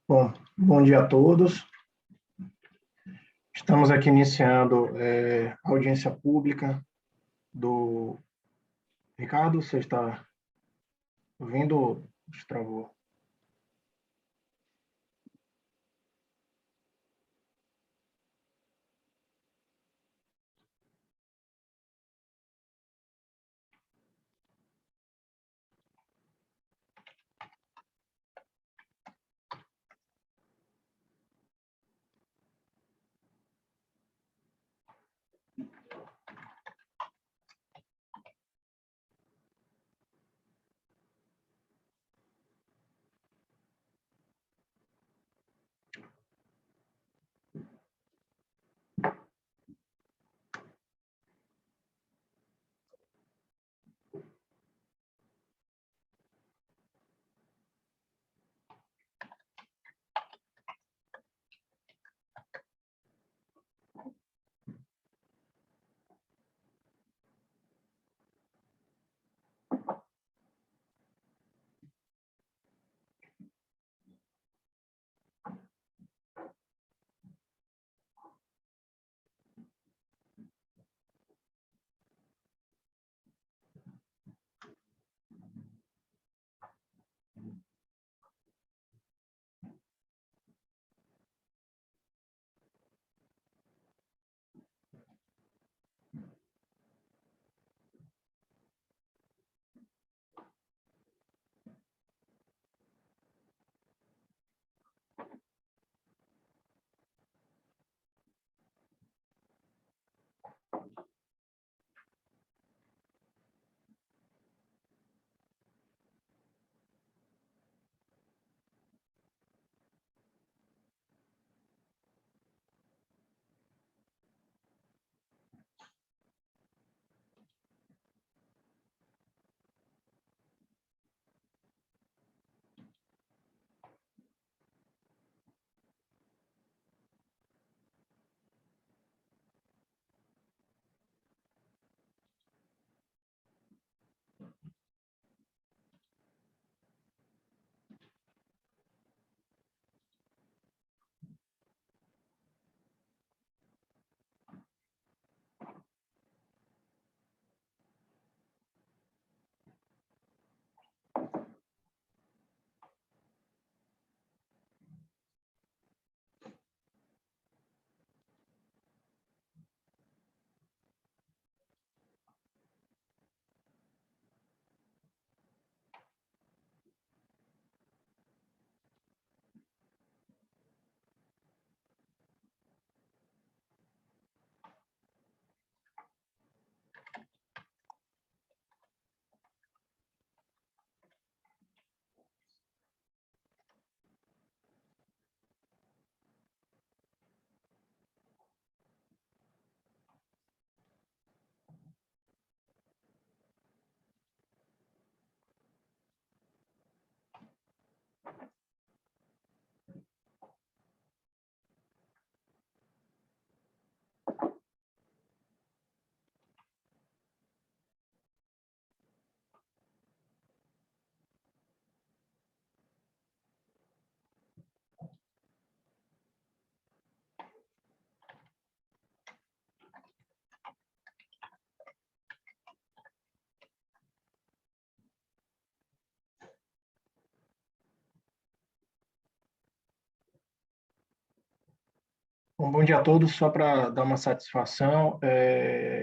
Bom, bom dia a todos. Estamos aqui iniciando a audiência pública do Ricardo. Você está ouvindo? Destravou. Bom dia a todos. Só para dar uma satisfação,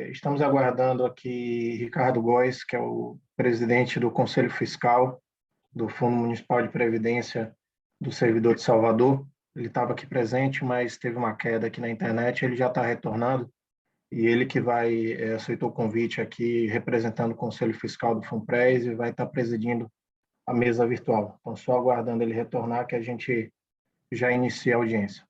estamos aguardando aqui Ricardo Góes, que é o presidente do Conselho Fiscal do Fundo Municipal de Previdência do Servidor de Salvador. Ele estava aqui presente, mas teve uma queda aqui na internet. Ele já está retornando e ele que aceitou o convite aqui, representando o Conselho Fiscal do Funpres, e vai estar presidindo a mesa virtual. Então, só aguardando ele retornar que a gente já inicia a audiência.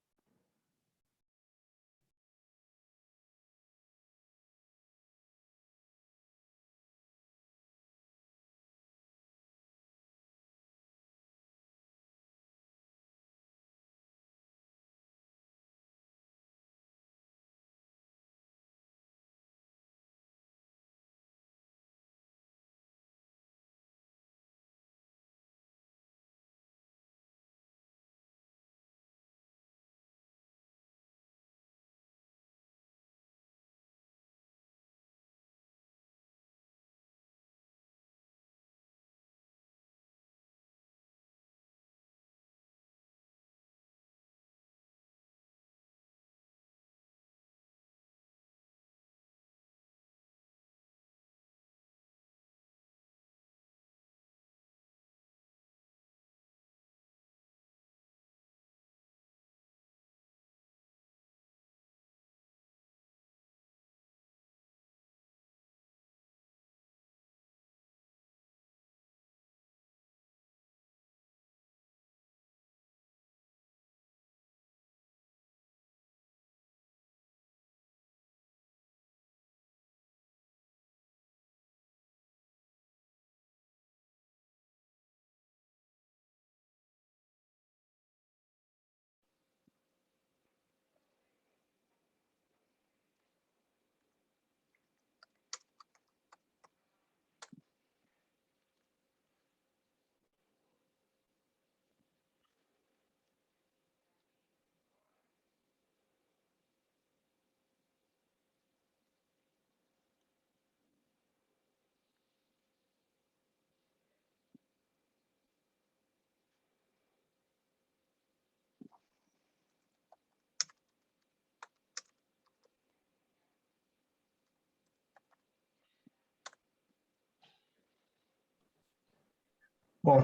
Bom,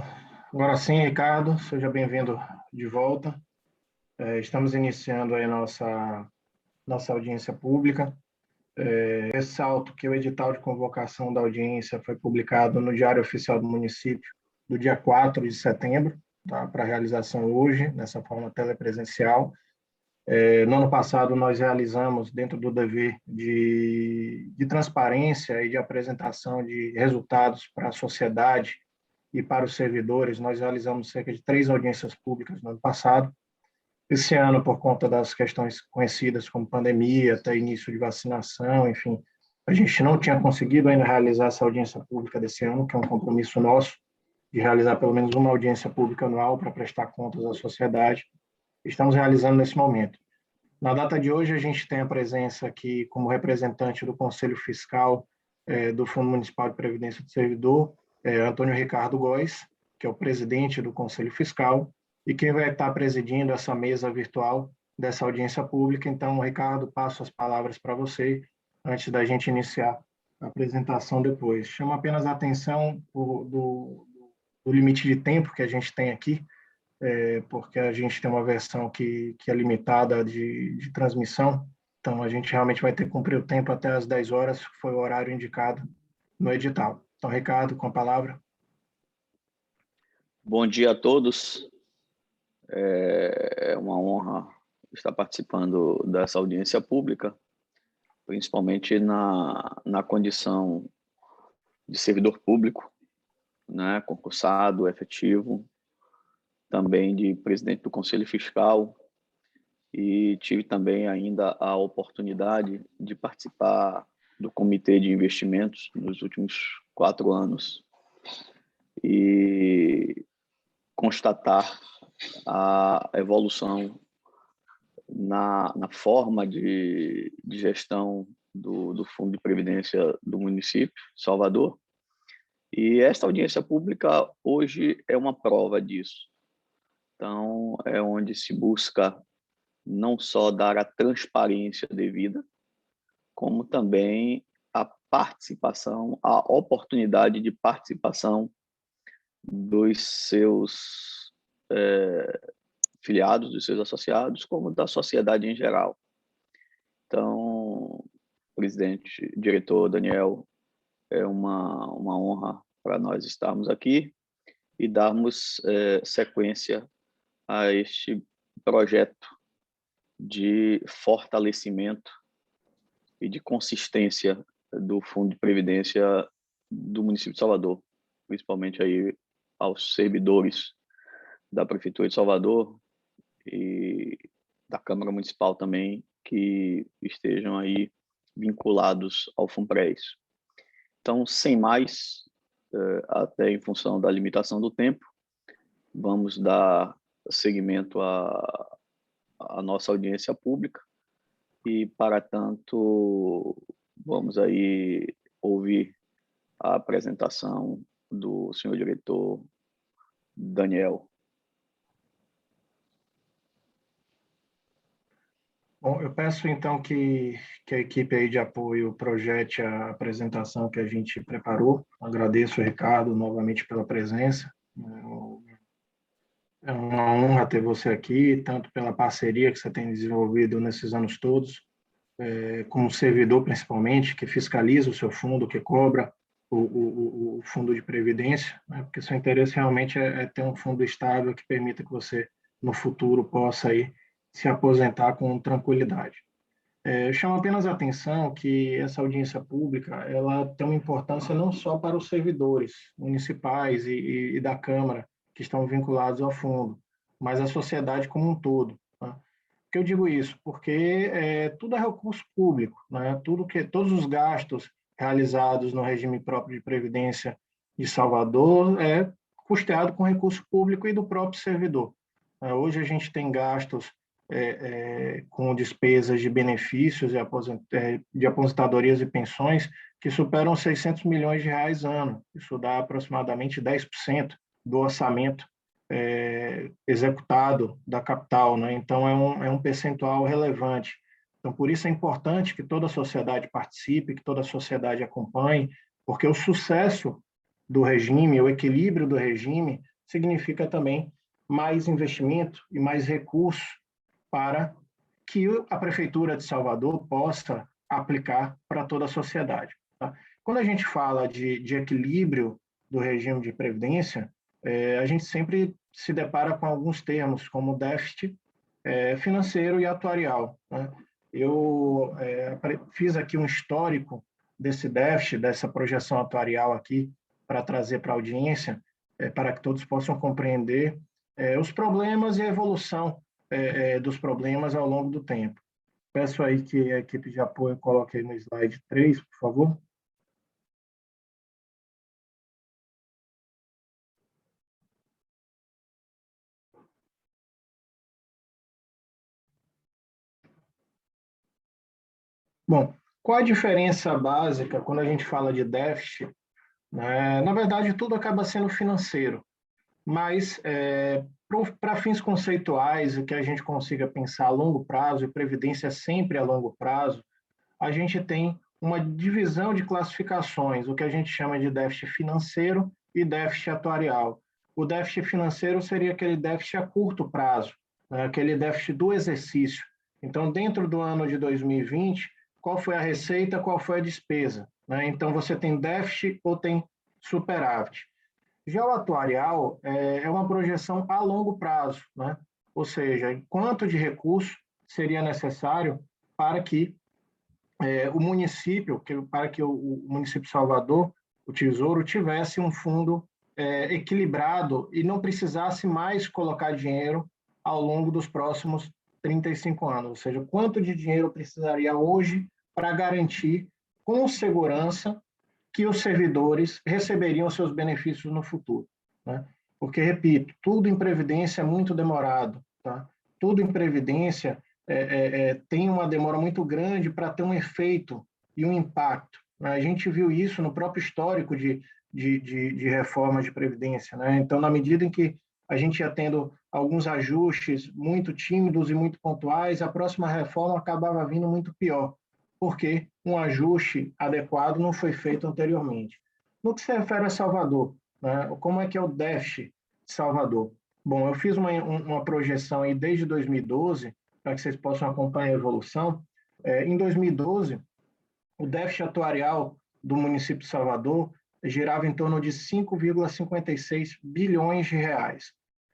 agora sim, Ricardo, seja bem-vindo de volta. Estamos iniciando aí nossa audiência pública. Ressalto que o edital de convocação da audiência foi publicado no Diário Oficial do Município do dia 4 de setembro, tá, para realização hoje, nessa forma telepresencial. No ano passado, nós realizamos, dentro do dever de transparência e de apresentação de resultados para a sociedade e para os servidores, nós realizamos cerca de 3 audiências públicas no ano passado. Esse ano, por conta das questões conhecidas como pandemia, até início de vacinação, enfim, a gente não tinha conseguido ainda realizar essa audiência pública desse ano, que é um compromisso nosso, de realizar pelo menos uma audiência pública anual para prestar contas à sociedade. Estamos realizando nesse momento. Na data de hoje, a gente tem a presença aqui como representante do Conselho Fiscal do Fundo Municipal de Previdência do Servidor, Antônio Ricardo Góes, que é o presidente do Conselho Fiscal, e quem vai estar presidindo essa mesa virtual dessa audiência pública. Então, Ricardo, passo as palavras para você, antes da gente iniciar a apresentação depois. Chamo apenas a atenção do limite de tempo que a gente tem aqui, porque a gente tem uma versão que é limitada de transmissão, então a gente realmente vai ter que cumprir o tempo até as 10 horas, que foi o horário indicado no edital. Então, Ricardo, com a palavra. Bom dia a todos. É uma honra estar participando dessa audiência pública, principalmente na condição de servidor público, né, concursado, efetivo, também de presidente do Conselho Fiscal, e tive também ainda a oportunidade de participar do Comitê de Investimentos nos últimos 4 anos e constatar a evolução na forma de gestão do Fundo de Previdência do município de Salvador. E esta audiência pública hoje é uma prova disso. Então, é onde se busca não só dar a transparência devida, como também a participação, a oportunidade de participação dos seus filiados, dos seus associados, como da sociedade em geral. Então, presidente, diretor Daniel, é uma honra para nós estarmos aqui e darmos sequência a este projeto de fortalecimento e de consistência do Fundo de Previdência do município de Salvador, principalmente aí aos servidores da Prefeitura de Salvador e da Câmara Municipal também, que estejam aí vinculados ao FUNPRES. Então, sem mais, até em função da limitação do tempo, vamos dar seguimento à nossa audiência pública e, para tanto, vamos aí ouvir a apresentação do senhor diretor Daniel. Bom, eu peço então que a equipe aí de apoio projete a apresentação que a gente preparou. Agradeço, Ricardo, novamente pela presença. É uma honra ter você aqui, tanto pela parceria que você tem desenvolvido nesses anos todos, como servidor principalmente, que fiscaliza o seu fundo, que cobra o fundo de previdência, né? Porque seu interesse realmente é ter um fundo estável que permita que você, no futuro, possa aí se aposentar com tranquilidade. Eu chamo apenas a atenção que essa audiência pública ela tem uma importância não só para os servidores municipais e da Câmara que estão vinculados ao fundo, mas a sociedade como um todo. Tá? Por que eu digo isso? Porque tudo é recurso público, né? Todos os gastos realizados no regime próprio de previdência de Salvador é custeado com recurso público e do próprio servidor. Hoje a gente tem gastos com despesas de benefícios de aposentadorias e pensões que superam 600 milhões de reais ano. Isso dá aproximadamente 10% do orçamento executado da capital, né? Então, é um percentual relevante. Então, por isso é importante que toda a sociedade participe, que toda a sociedade acompanhe, porque o sucesso do regime, o equilíbrio do regime, significa também mais investimento e mais recursos para que a Prefeitura de Salvador possa aplicar para toda a sociedade. Tá? Quando a gente fala de equilíbrio do regime de previdência, a gente sempre se depara com alguns termos, como déficit financeiro e atuarial. Né? Eu fiz aqui um histórico desse déficit, dessa projeção atuarial aqui, para trazer para a audiência, para que todos possam compreender os problemas e a evolução dos problemas ao longo do tempo. Peço aí que a equipe de apoio coloque aí no slide 3, por favor. Bom, qual a diferença básica quando a gente fala de déficit? Na verdade, tudo acaba sendo financeiro, mas para fins conceituais, o que a gente consiga pensar a longo prazo, e previdência sempre a longo prazo, a gente tem uma divisão de classificações, o que a gente chama de déficit financeiro e déficit atuarial. O déficit financeiro seria aquele déficit a curto prazo, né? Aquele déficit do exercício. Então, dentro do ano de 2020, qual foi a receita, qual foi a despesa, né? Então, você tem déficit ou tem superávit. Já o atuarial é uma projeção a longo prazo, né? Ou seja, quanto de recurso seria necessário para que o município, para que o município de Salvador, o Tesouro, tivesse um fundo equilibrado e não precisasse mais colocar dinheiro ao longo dos próximos 35 anos. Ou seja, quanto de dinheiro precisaria hoje para garantir com segurança que os servidores receberiam seus benefícios no futuro, né? Porque, repito, tudo em previdência é muito demorado, tá? Tudo em previdência tem uma demora muito grande para ter um efeito e um impacto, né? A gente viu isso no próprio histórico de reforma de previdência, né? Então, na medida em que a gente ia tendo alguns ajustes muito tímidos e muito pontuais, a próxima reforma acabava vindo muito pior, porque um ajuste adequado não foi feito anteriormente. No que se refere a Salvador, né? Como é que é o déficit de Salvador? Bom, eu fiz uma projeção aí desde 2012, para que vocês possam acompanhar a evolução. Em 2012, o déficit atuarial do município de Salvador girava em torno de 5,56 bilhões de reais.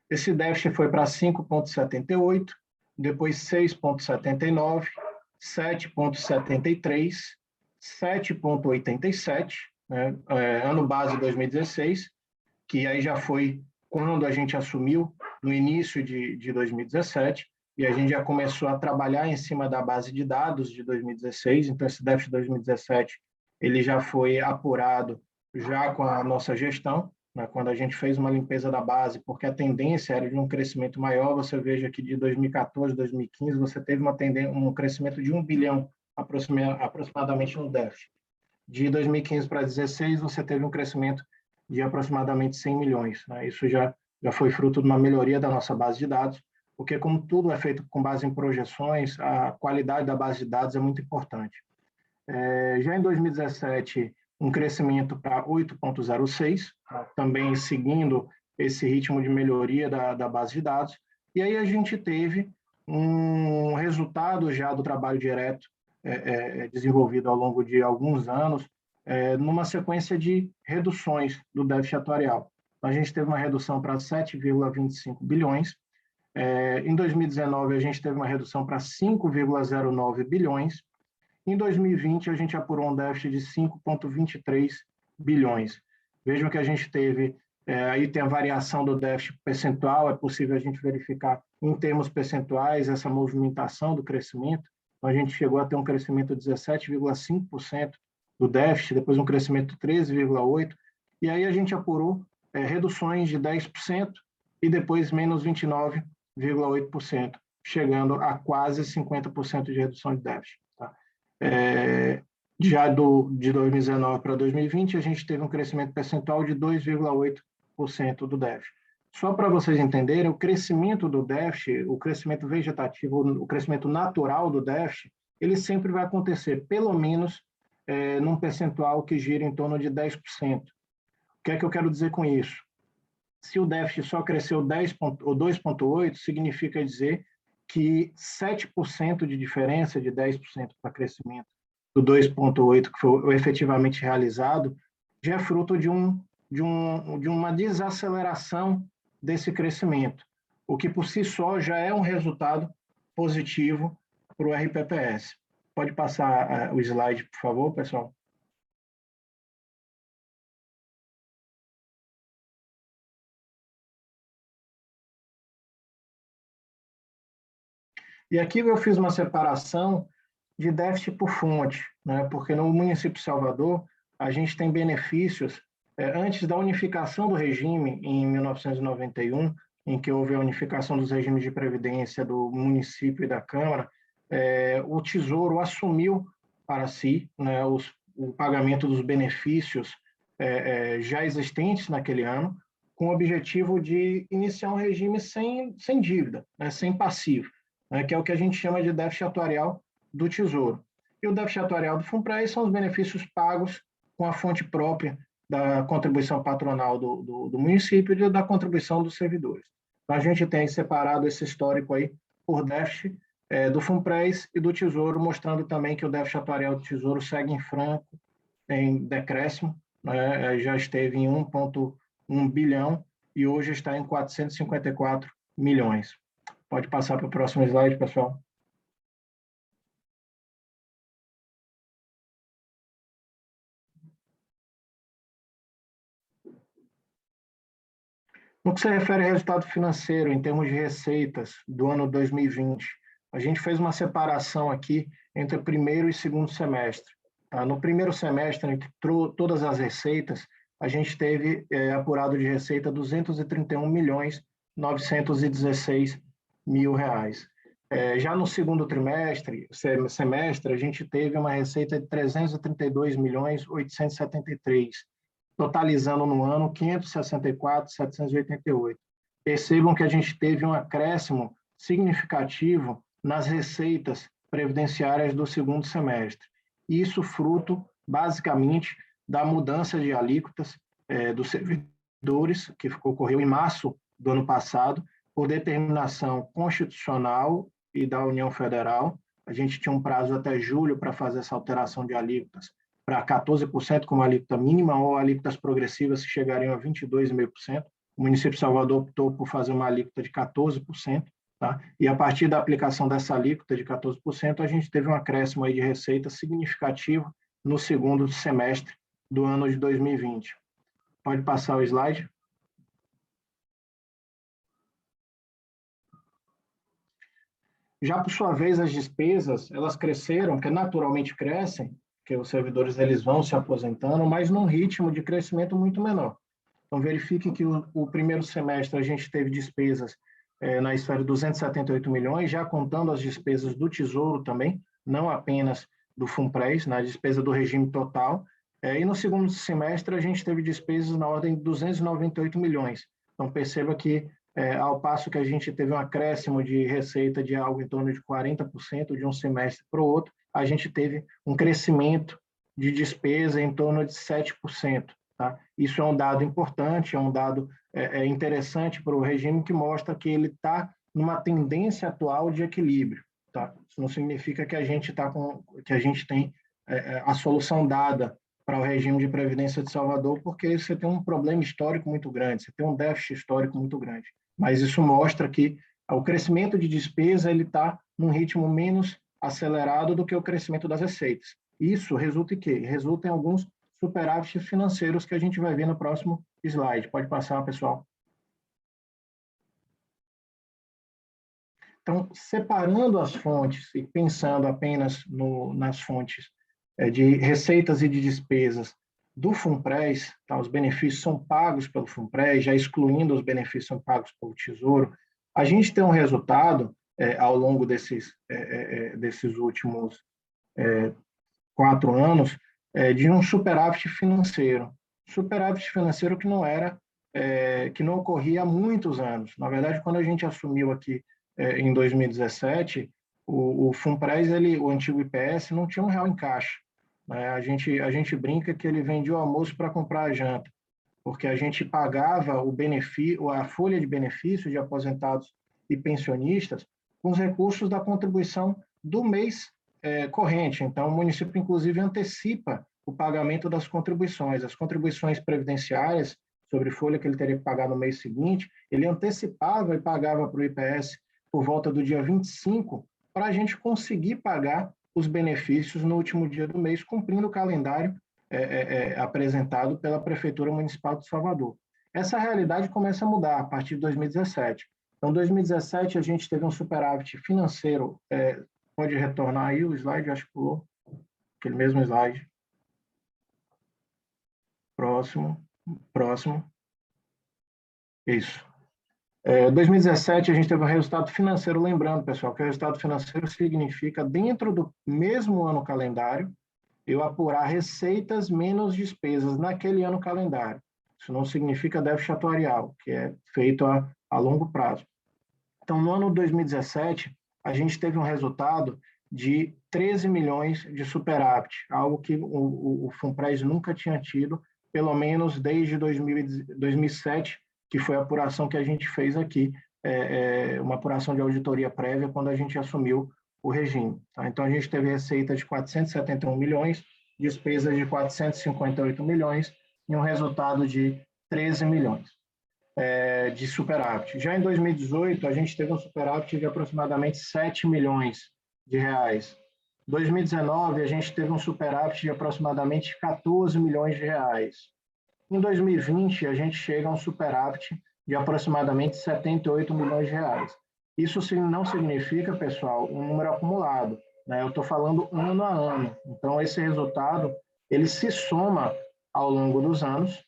Esse déficit foi para 5,78, depois 6,79, 7,73, 7,87, né? Ano base 2016, que aí já foi quando a gente assumiu, no início de 2017, e a gente já começou a trabalhar em cima da base de dados de 2016, então esse déficit de 2017 ele já foi apurado já com a nossa gestão, né, quando a gente fez uma limpeza da base, porque a tendência era de um crescimento maior. Você veja que de 2014 a 2015 você teve um crescimento de 1 bilhão aproximadamente no déficit. De 2015 para 2016 você teve um crescimento de aproximadamente 100 milhões. Né? Isso já foi fruto de uma melhoria da nossa base de dados, porque como tudo é feito com base em projeções, a qualidade da base de dados é muito importante. Já em 2017, um crescimento para 8,06, também seguindo esse ritmo de melhoria da base de dados. E aí a gente teve um resultado já do trabalho direto desenvolvido ao longo de alguns anos, numa sequência de reduções do déficit atuarial. A gente teve uma redução para 7,25 bilhões. Em 2019, a gente teve uma redução para 5,09 bilhões. Em 2020, a gente apurou um déficit de 5,23 bilhões. Vejam que a gente teve, aí tem a variação do déficit percentual, é possível a gente verificar em termos percentuais essa movimentação do crescimento. Então, a gente chegou a ter um crescimento de 17,5% do déficit, depois um crescimento de 13,8%, e aí a gente apurou reduções de 10% e depois menos 29,8%, chegando a quase 50% de redução de déficit. Tá? Já de 2019 para 2020, a gente teve um crescimento percentual de 2,8% do déficit. Só para vocês entenderem, o crescimento do déficit, o crescimento vegetativo, o crescimento natural do déficit, ele sempre vai acontecer, pelo menos num percentual que gira em torno de 10%. O que é que eu quero dizer com isso? Se o déficit só cresceu 10 ou 2,8, significa dizer que 7% de diferença, de 10% para crescimento do 2,8 que foi efetivamente realizado, já é fruto de uma desaceleração desse crescimento, o que por si só já é um resultado positivo para o RPPS. Pode passar o slide, por favor, pessoal? E aqui eu fiz uma separação de déficit por fonte, né? Porque no município de Salvador a gente tem benefícios antes da unificação do regime em 1991, em que houve a unificação dos regimes de previdência do município e da Câmara, o Tesouro assumiu para si, né, o pagamento dos benefícios já existentes naquele ano, com o objetivo de iniciar um regime sem dívida, né, sem passivo, né, que é o que a gente chama de déficit atuarial do Tesouro. E o déficit atuarial do FUNPRES são os benefícios pagos com a fonte própria da contribuição patronal do município e da contribuição dos servidores. Então, a gente tem separado esse histórico aí por déficit do FUNPRES e do Tesouro, mostrando também que o déficit atuarial do Tesouro segue em franco, em decréscimo, né, já esteve em 1,1 bilhão e hoje está em 454 milhões. Pode passar para o próximo slide, pessoal. No que se refere ao resultado financeiro, em termos de receitas do ano 2020, a gente fez uma separação aqui entre o primeiro e segundo semestre. No primeiro semestre, entre todas as receitas, a gente teve apurado de receita 231 milhões 916 mil reais. Já no segundo semestre, a gente teve uma receita de 332 milhões 873, totalizando no ano 564.788. Percebam que a gente teve um acréscimo significativo nas receitas previdenciárias do segundo semestre. Isso fruto, basicamente, da mudança de alíquotas dos servidores, que ocorreu em março do ano passado, por determinação constitucional e da União Federal. A gente tinha um prazo até julho para fazer essa alteração de alíquotas para 14% como alíquota mínima ou alíquotas progressivas que chegariam a 22,5%. O município de Salvador optou por fazer uma alíquota de 14%, tá? E a partir da aplicação dessa alíquota de 14%, a gente teve um acréscimo aí de receita significativo no segundo semestre do ano de 2020. Pode passar o slide. Já por sua vez, as despesas, elas cresceram, porque naturalmente crescem, porque os servidores eles vão se aposentando, mas num ritmo de crescimento muito menor. Então, verifique que o primeiro semestre a gente teve despesas na esfera de 278 milhões, já contando as despesas do Tesouro também, não apenas do FUNPRES, na despesa do regime total. E no segundo semestre a gente teve despesas na ordem de 298 milhões. Então, perceba que ao passo que a gente teve um acréscimo de receita de algo em torno de 40% de um semestre para o outro, a gente teve um crescimento de despesa em torno de 7%. Tá? Isso é um dado importante, é um dado interessante para o regime que mostra que ele está numa tendência atual de equilíbrio. Tá? Isso não significa que a gente tem a solução dada para o regime de previdência de Salvador, porque você tem um problema histórico muito grande, você tem um déficit histórico muito grande. Mas isso mostra que o crescimento de despesa ele está num ritmo menos acelerado do que o crescimento das receitas. Isso resulta em quê? Resulta em alguns superávites financeiros que a gente vai ver no próximo slide. Pode passar, pessoal. Então, separando as fontes e pensando apenas nas fontes de receitas e de despesas do FUNPRES, tá? Os benefícios são pagos pelo FUNPRES, já excluindo os benefícios são pagos pelo Tesouro, a gente tem um resultado ao longo desses últimos 4 anos de um superávit financeiro que não ocorria há muitos anos. Na verdade, quando a gente assumiu aqui em 2017, o FUNPRES, o antigo IPS, não tinha R$1 em caixa. A gente brinca que ele vendia o almoço para comprar a janta, porque a gente pagava o benefício, a folha de benefício de aposentados e pensionistas com os recursos da contribuição do mês corrente. Então, o município, inclusive, antecipa o pagamento das contribuições. As contribuições previdenciárias sobre folha que ele teria que pagar no mês seguinte, ele antecipava e pagava para o IPS por volta do dia 25, para a gente conseguir pagar os benefícios no último dia do mês, cumprindo o calendário apresentado pela Prefeitura Municipal de Salvador. Essa realidade começa a mudar a partir de 2017. Então, em 2017, a gente teve um superávit financeiro. Pode retornar aí o slide, acho que pulou. Aquele mesmo slide. Próximo. Isso. 2017, a gente teve um resultado financeiro, lembrando, pessoal, que o resultado financeiro significa, dentro do mesmo ano calendário, eu apurar receitas menos despesas naquele ano calendário. Isso não significa déficit atuarial, que é feito a longo prazo. Então, no ano 2017, a gente teve um resultado de 13 milhões de superávit, algo que o Funpres nunca tinha tido, pelo menos desde 2007, que foi a apuração que a gente fez aqui, uma apuração de auditoria prévia, quando a gente assumiu o regime. Tá? Então, a gente teve receita de 471 milhões, despesas de 458 milhões e um resultado de 13 milhões de superávit. Já em 2018, a gente teve um superávit de aproximadamente 7 milhões de reais. Em 2019, a gente teve um superávit de aproximadamente 14 milhões de reais. Em 2020, a gente chega a um superávit de aproximadamente 78 milhões de reais. Isso não significa, pessoal, um número acumulado, né? Eu estou falando ano a ano. Então, esse resultado, ele se soma ao longo dos anos,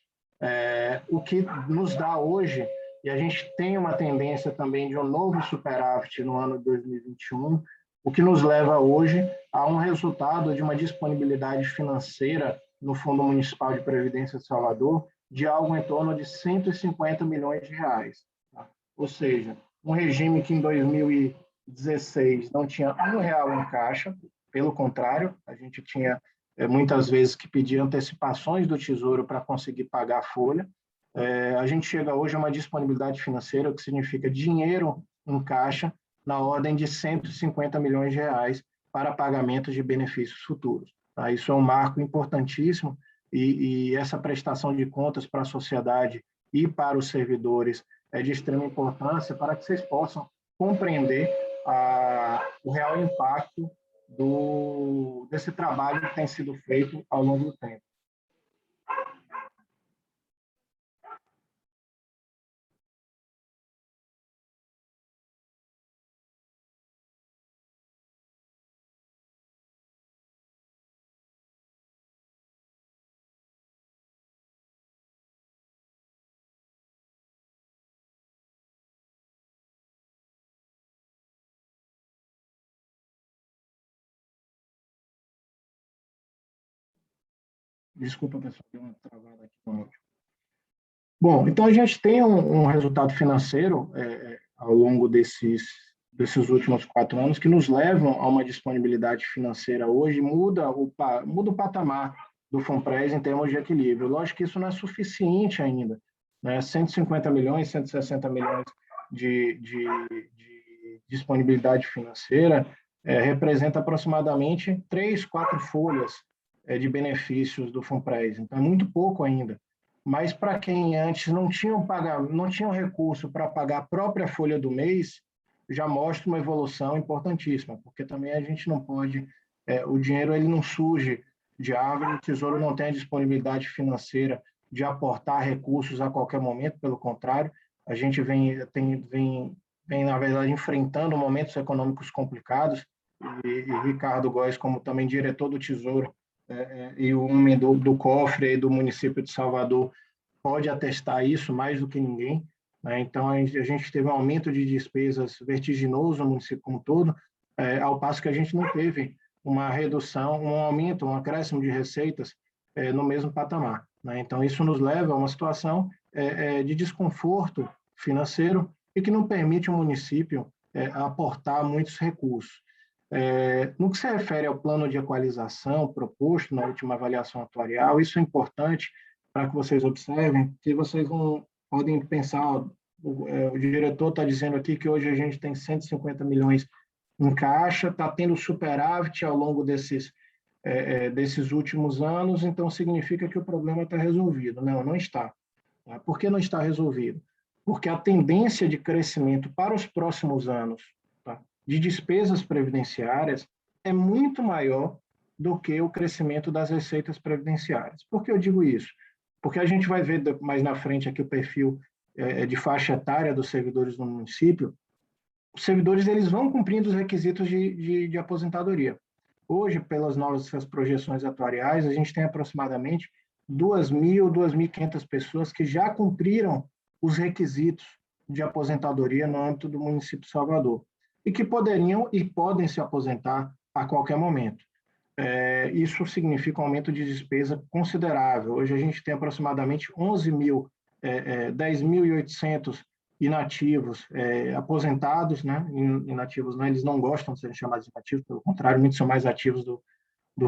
o que nos dá hoje, e a gente tem uma tendência também de um novo superávit no ano de 2021, o que nos leva hoje a um resultado de uma disponibilidade financeira no Fundo Municipal de Previdência de Salvador de algo em torno de 150 milhões de reais. Tá? Ou seja, um regime que em 2016 não tinha R$1 em caixa, pelo contrário, a gente tinha muitas vezes que pedir antecipações do Tesouro para conseguir pagar a folha. A gente chega hoje a uma disponibilidade financeira, o que significa dinheiro em caixa, na ordem de 150 milhões de reais para pagamento de benefícios futuros. Tá? Isso é um marco importantíssimo e essa prestação de contas para a sociedade e para os servidores é de extrema importância para que vocês possam compreender o real impacto desse trabalho que tem sido feito ao longo do tempo. Desculpa, pessoal, deu uma travada aqui no áudio. Bom, então a gente tem um resultado financeiro ao longo desses últimos 4 anos que nos levam a uma disponibilidade financeira hoje, muda o patamar do Funpres em termos de equilíbrio. Lógico que isso não é suficiente ainda, né? 150 milhões, 160 milhões de disponibilidade financeira representa aproximadamente 3, 4 folhas de benefícios do Funpres, então é muito pouco ainda. Mas para quem antes não tinham recurso para pagar a própria folha do mês, já mostra uma evolução importantíssima, porque também a gente não pode, o dinheiro ele não surge de árvore, o Tesouro não tem a disponibilidade financeira de aportar recursos a qualquer momento, pelo contrário, a gente vem na verdade, enfrentando momentos econômicos complicados, e Ricardo Góes, como também diretor do Tesouro, e o homem do cofre do município de Salvador pode atestar isso mais do que ninguém, né? Então, a gente teve um aumento de despesas vertiginoso no município como um todo, ao passo que a gente não teve uma redução, um aumento, um acréscimo de receitas no mesmo patamar, né? Então, isso nos leva a uma situação de desconforto financeiro e que não permite o município aportar muitos recursos. No que se refere ao plano de equalização proposto na última avaliação atuarial, isso é importante para que vocês observem, que vocês não podem pensar, ó, o diretor está dizendo aqui que hoje a gente tem 150 milhões em caixa, está tendo superávit ao longo desses últimos anos, então significa que o problema está resolvido. Não, não está. Tá? Por que não está resolvido? Porque a tendência de crescimento para os próximos anos, tá, de despesas previdenciárias é muito maior do que o crescimento das receitas previdenciárias. Por que eu digo isso? Porque a gente vai ver mais na frente aqui o perfil de faixa etária dos servidores do município. Os servidores eles vão cumprindo os requisitos de aposentadoria. Hoje, pelas novas projeções atuariais, a gente tem aproximadamente 2.000, 2.500 pessoas que já cumpriram os requisitos de aposentadoria no âmbito do município de Salvador e que poderiam e podem se aposentar a qualquer momento. Isso significa um aumento de despesa considerável. Hoje a gente tem aproximadamente 10.800 inativos, aposentados, né? Inativos, né? Eles não gostam de serem chamados de inativos, pelo contrário, muitos são mais ativos do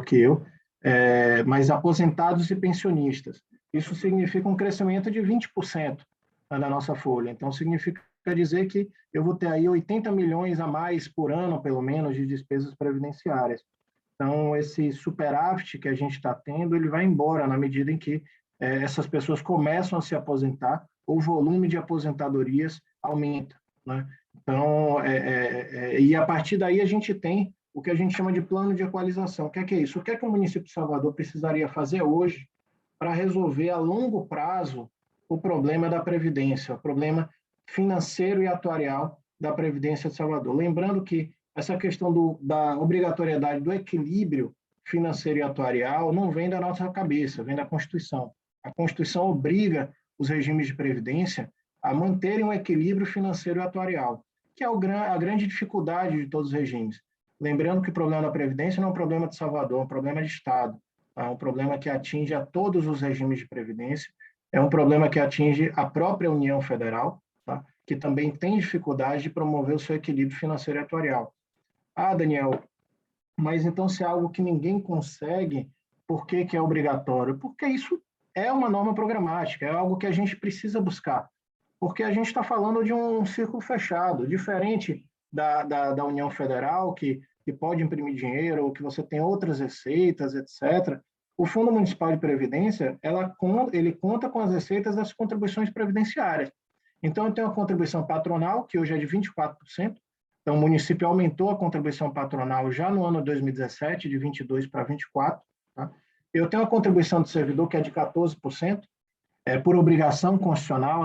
que eu, mas aposentados e pensionistas. Isso significa um crescimento de 20% na nossa folha. Então, significa dizer que eu vou ter aí 80 milhões a mais por ano, pelo menos, de despesas previdenciárias. Então, esse superávit que a gente está tendo, ele vai embora na medida em que essas pessoas começam a se aposentar, o volume de aposentadorias aumenta, né? Então, e a partir daí a gente tem o que a gente chama de plano de equalização. O que é isso? O que é que o município de Salvador precisaria fazer hoje para resolver a longo prazo o problema da Previdência, o problema financeiro e atuarial da Previdência de Salvador? Lembrando que essa questão da obrigatoriedade do equilíbrio financeiro e atuarial não vem da nossa cabeça, vem da Constituição. A Constituição obriga os regimes de previdência a manterem um equilíbrio financeiro e atuarial, que é a grande dificuldade de todos os regimes. Lembrando que o problema da Previdência não é um problema de Salvador, é um problema de Estado, é um problema que atinge a todos os regimes de previdência, é um problema que atinge a própria União Federal, tá? Que também tem dificuldade de promover o seu equilíbrio financeiro e atuarial. Ah, Daniel, mas então se é algo que ninguém consegue, por que é obrigatório? Porque isso é uma norma programática, é algo que a gente precisa buscar, porque a gente está falando de um círculo fechado, diferente da União Federal, que pode imprimir dinheiro, ou que você tem outras receitas, etc. O Fundo Municipal de Previdência, ele conta com as receitas das contribuições previdenciárias. Então, eu tenho a contribuição patronal, que hoje é de 24%, então o município aumentou a contribuição patronal já no ano 2017, de 22% para 24%. Tá? Eu tenho a contribuição do servidor, que é de 14%, por obrigação constitucional,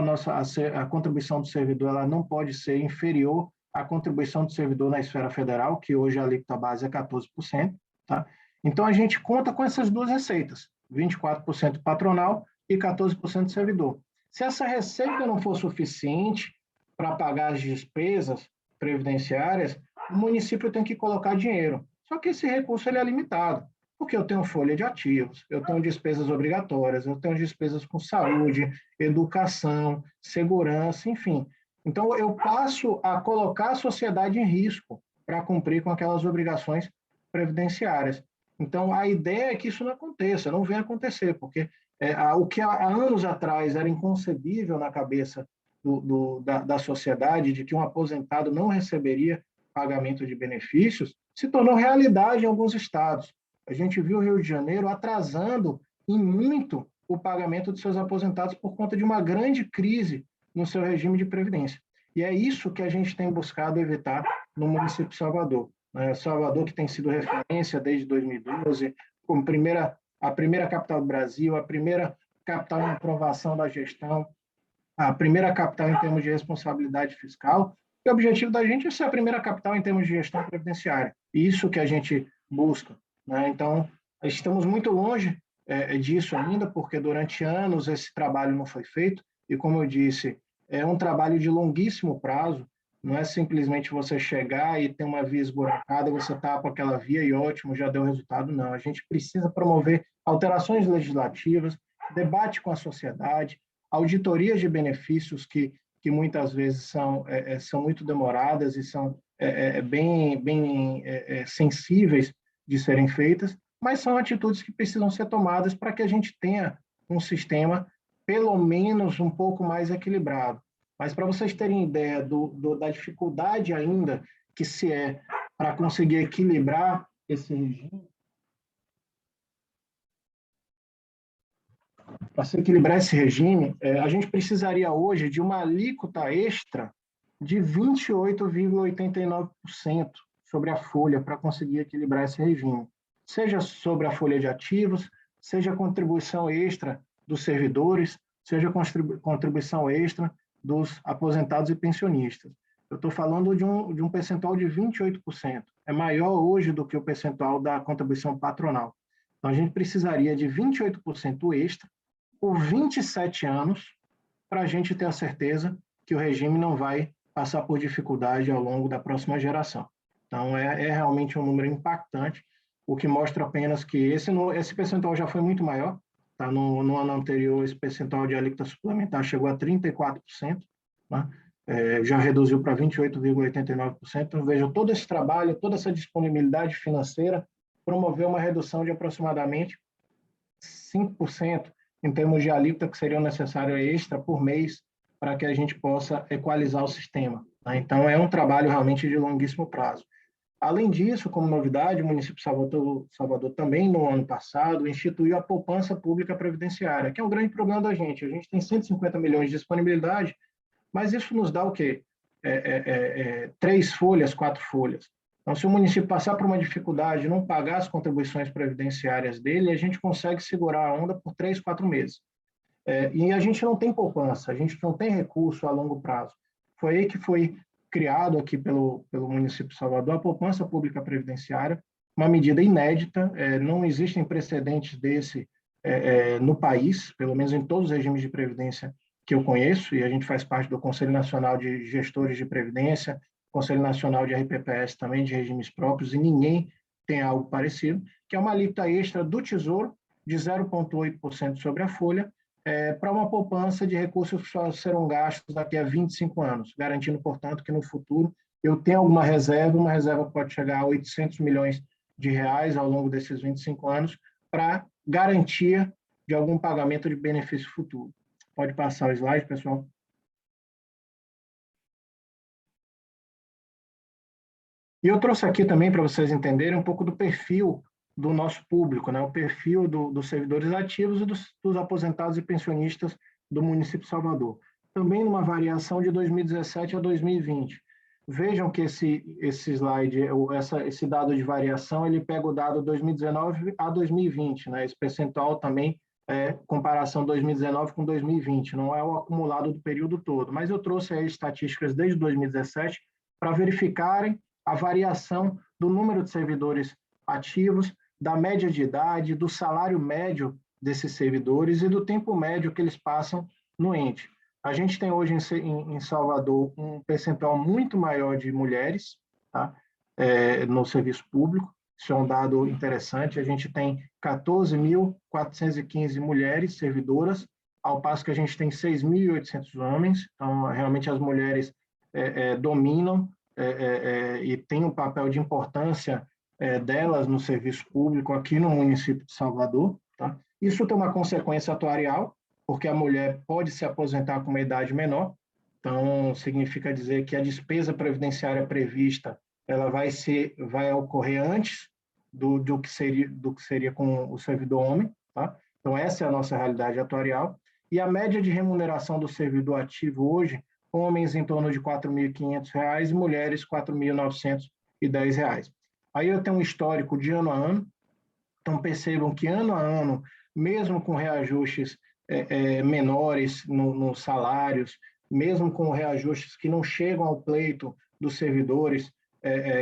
a contribuição do servidor ela não pode ser inferior à contribuição do servidor na esfera federal, que hoje a alíquota base é 14%. Tá? Então, a gente conta com essas duas receitas, 24% patronal e 14% servidor. Se essa receita não for suficiente para pagar as despesas previdenciárias, o município tem que colocar dinheiro. Só que esse recurso ele é limitado, porque eu tenho folha de ativos, eu tenho despesas obrigatórias, eu tenho despesas com saúde, educação, segurança, enfim. Então, eu passo a colocar a sociedade em risco para cumprir com aquelas obrigações previdenciárias. Então, a ideia é que isso não aconteça, não venha acontecer, porque o que há anos atrás era inconcebível na cabeça da sociedade, de que um aposentado não receberia pagamento de benefícios, se tornou realidade em alguns estados. A gente viu o Rio de Janeiro atrasando em muito o pagamento de seus aposentados por conta de uma grande crise no seu regime de previdência. E é isso que a gente tem buscado evitar no município de Salvador. Salvador, que tem sido referência desde 2012, como a primeira capital do Brasil, a primeira capital em aprovação da gestão, a primeira capital em termos de responsabilidade fiscal. E o objetivo da gente é ser a primeira capital em termos de gestão previdenciária. Isso que a gente busca. Né? Então, estamos muito longe disso ainda, porque durante anos esse trabalho não foi feito, e como eu disse, é um trabalho de longuíssimo prazo, não é simplesmente você chegar e ter uma via esburacada, você tapa aquela via e ótimo, já deu resultado, não. A gente precisa promover alterações legislativas, debate com a sociedade, auditorias de benefícios que muitas vezes são muito demoradas e são bem sensíveis de serem feitas, mas são atitudes que precisam ser tomadas para que a gente tenha um sistema pelo menos um pouco mais equilibrado. Mas para vocês terem ideia da dificuldade ainda que se é para conseguir equilibrar esse regime, para se equilibrar esse regime, a gente precisaria hoje de uma alíquota extra de 28,89% sobre a folha para conseguir equilibrar esse regime, seja sobre a folha de ativos, seja contribuição extra dos servidores, seja contribuição extra dos aposentados e pensionistas. Eu estou falando de um percentual de 28%. É maior hoje do que o percentual da contribuição patronal. Então, a gente precisaria de 28% extra por 27 anos para a gente ter a certeza que o regime não vai passar por dificuldade ao longo da próxima geração. Então, é realmente um número impactante, o que mostra apenas que esse percentual já foi muito maior. Tá? No ano anterior, esse percentual de alíquota suplementar chegou a 34%, né? Já reduziu para 28,89%. Então, veja, todo esse trabalho, toda essa disponibilidade financeira promoveu uma redução de aproximadamente 5% em termos de alíquota que seriam necessários extra por mês para que a gente possa equalizar o sistema. Tá? Então, é um trabalho realmente de longuíssimo prazo. Além disso, como novidade, o município de Salvador também, no ano passado, instituiu a poupança pública previdenciária, que é um grande problema da gente. A gente tem 150 milhões de disponibilidade, mas isso nos dá o quê? 3 folhas, 4 folhas. Então, se o município passar por uma dificuldade, não pagar as contribuições previdenciárias dele, a gente consegue segurar a onda por 3, 4 meses. E a gente não tem poupança, a gente não tem recurso a longo prazo. Foi aí que foi criado aqui pelo município de Salvador a poupança pública previdenciária, uma medida inédita, não existem precedentes desse no país, pelo menos em todos os regimes de previdência que eu conheço, e a gente faz parte do Conselho Nacional de Gestores de Previdência, Conselho Nacional de RPPS também, de regimes próprios, e ninguém tem algo parecido, que é uma alíquota extra do Tesouro de 0,8% sobre a folha, para uma poupança de recursos que só serão gastos daqui a 25 anos, garantindo, portanto, que no futuro eu tenha alguma reserva, uma reserva que pode chegar a 800 milhões de reais ao longo desses 25 anos, para garantia de algum pagamento de benefício futuro. Pode passar o slide, pessoal. E eu trouxe aqui também para vocês entenderem um pouco do perfil do nosso público, né? O perfil dos servidores ativos e dos aposentados e pensionistas do município de Salvador. Também numa variação de 2017 a 2020. Vejam que esse slide, esse dado de variação, ele pega o dado 2019 a 2020, né? Esse percentual também comparação 2019 com 2020, não é o acumulado do período todo, mas eu trouxe aí estatísticas desde 2017 para verificarem a variação do número de servidores ativos, da média de idade, do salário médio desses servidores e do tempo médio que eles passam no ente. A gente tem hoje em Salvador um percentual muito maior de mulheres, tá? No serviço público. Isso é um dado interessante. A gente tem 14.415 mulheres servidoras, ao passo que a gente tem 6.800 homens. Então, realmente, as mulheres dominam e têm um papel de importância delas no serviço público aqui no município de Salvador. Tá? Isso tem uma consequência atuarial, porque a mulher pode se aposentar com uma idade menor. Então, significa dizer que a despesa previdenciária prevista ela vai ocorrer antes do que seria com o servidor homem. Tá? Então, essa é a nossa realidade atuarial. E a média de remuneração do servidor ativo hoje, homens em torno de R$ 4.500 e mulheres R$ 4.910. Aí eu tenho um histórico de ano a ano. Então, percebam que ano a ano, mesmo com reajustes menores nos salários, mesmo com reajustes que não chegam ao pleito dos servidores,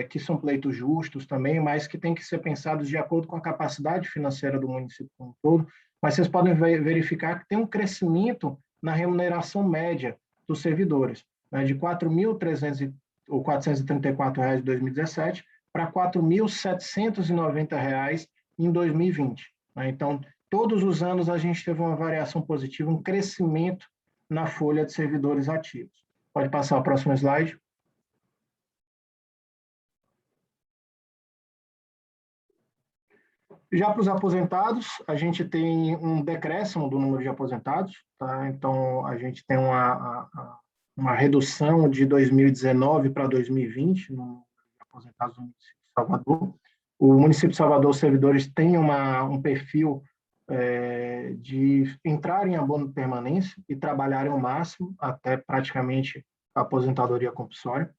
que são pleitos justos também, mas que têm que ser pensados de acordo com a capacidade financeira do município como um todo, mas vocês podem verificar que tem um crescimento na remuneração média dos servidores, né, de R$ 4.434 em 2017 para R$ 4.790 em 2020. Né? Então, todos os anos a gente teve uma variação positiva, um crescimento na folha de servidores ativos. Pode passar o próximo slide. Já para os aposentados, a gente tem um decréscimo do número de aposentados, tá? Então, a gente tem uma redução de 2019 para 2020 no número de aposentados do município de Salvador. O município de Salvador, os servidores têm um perfil de entrar em abono de permanência e trabalharem ao máximo até praticamente a aposentadoria compulsória.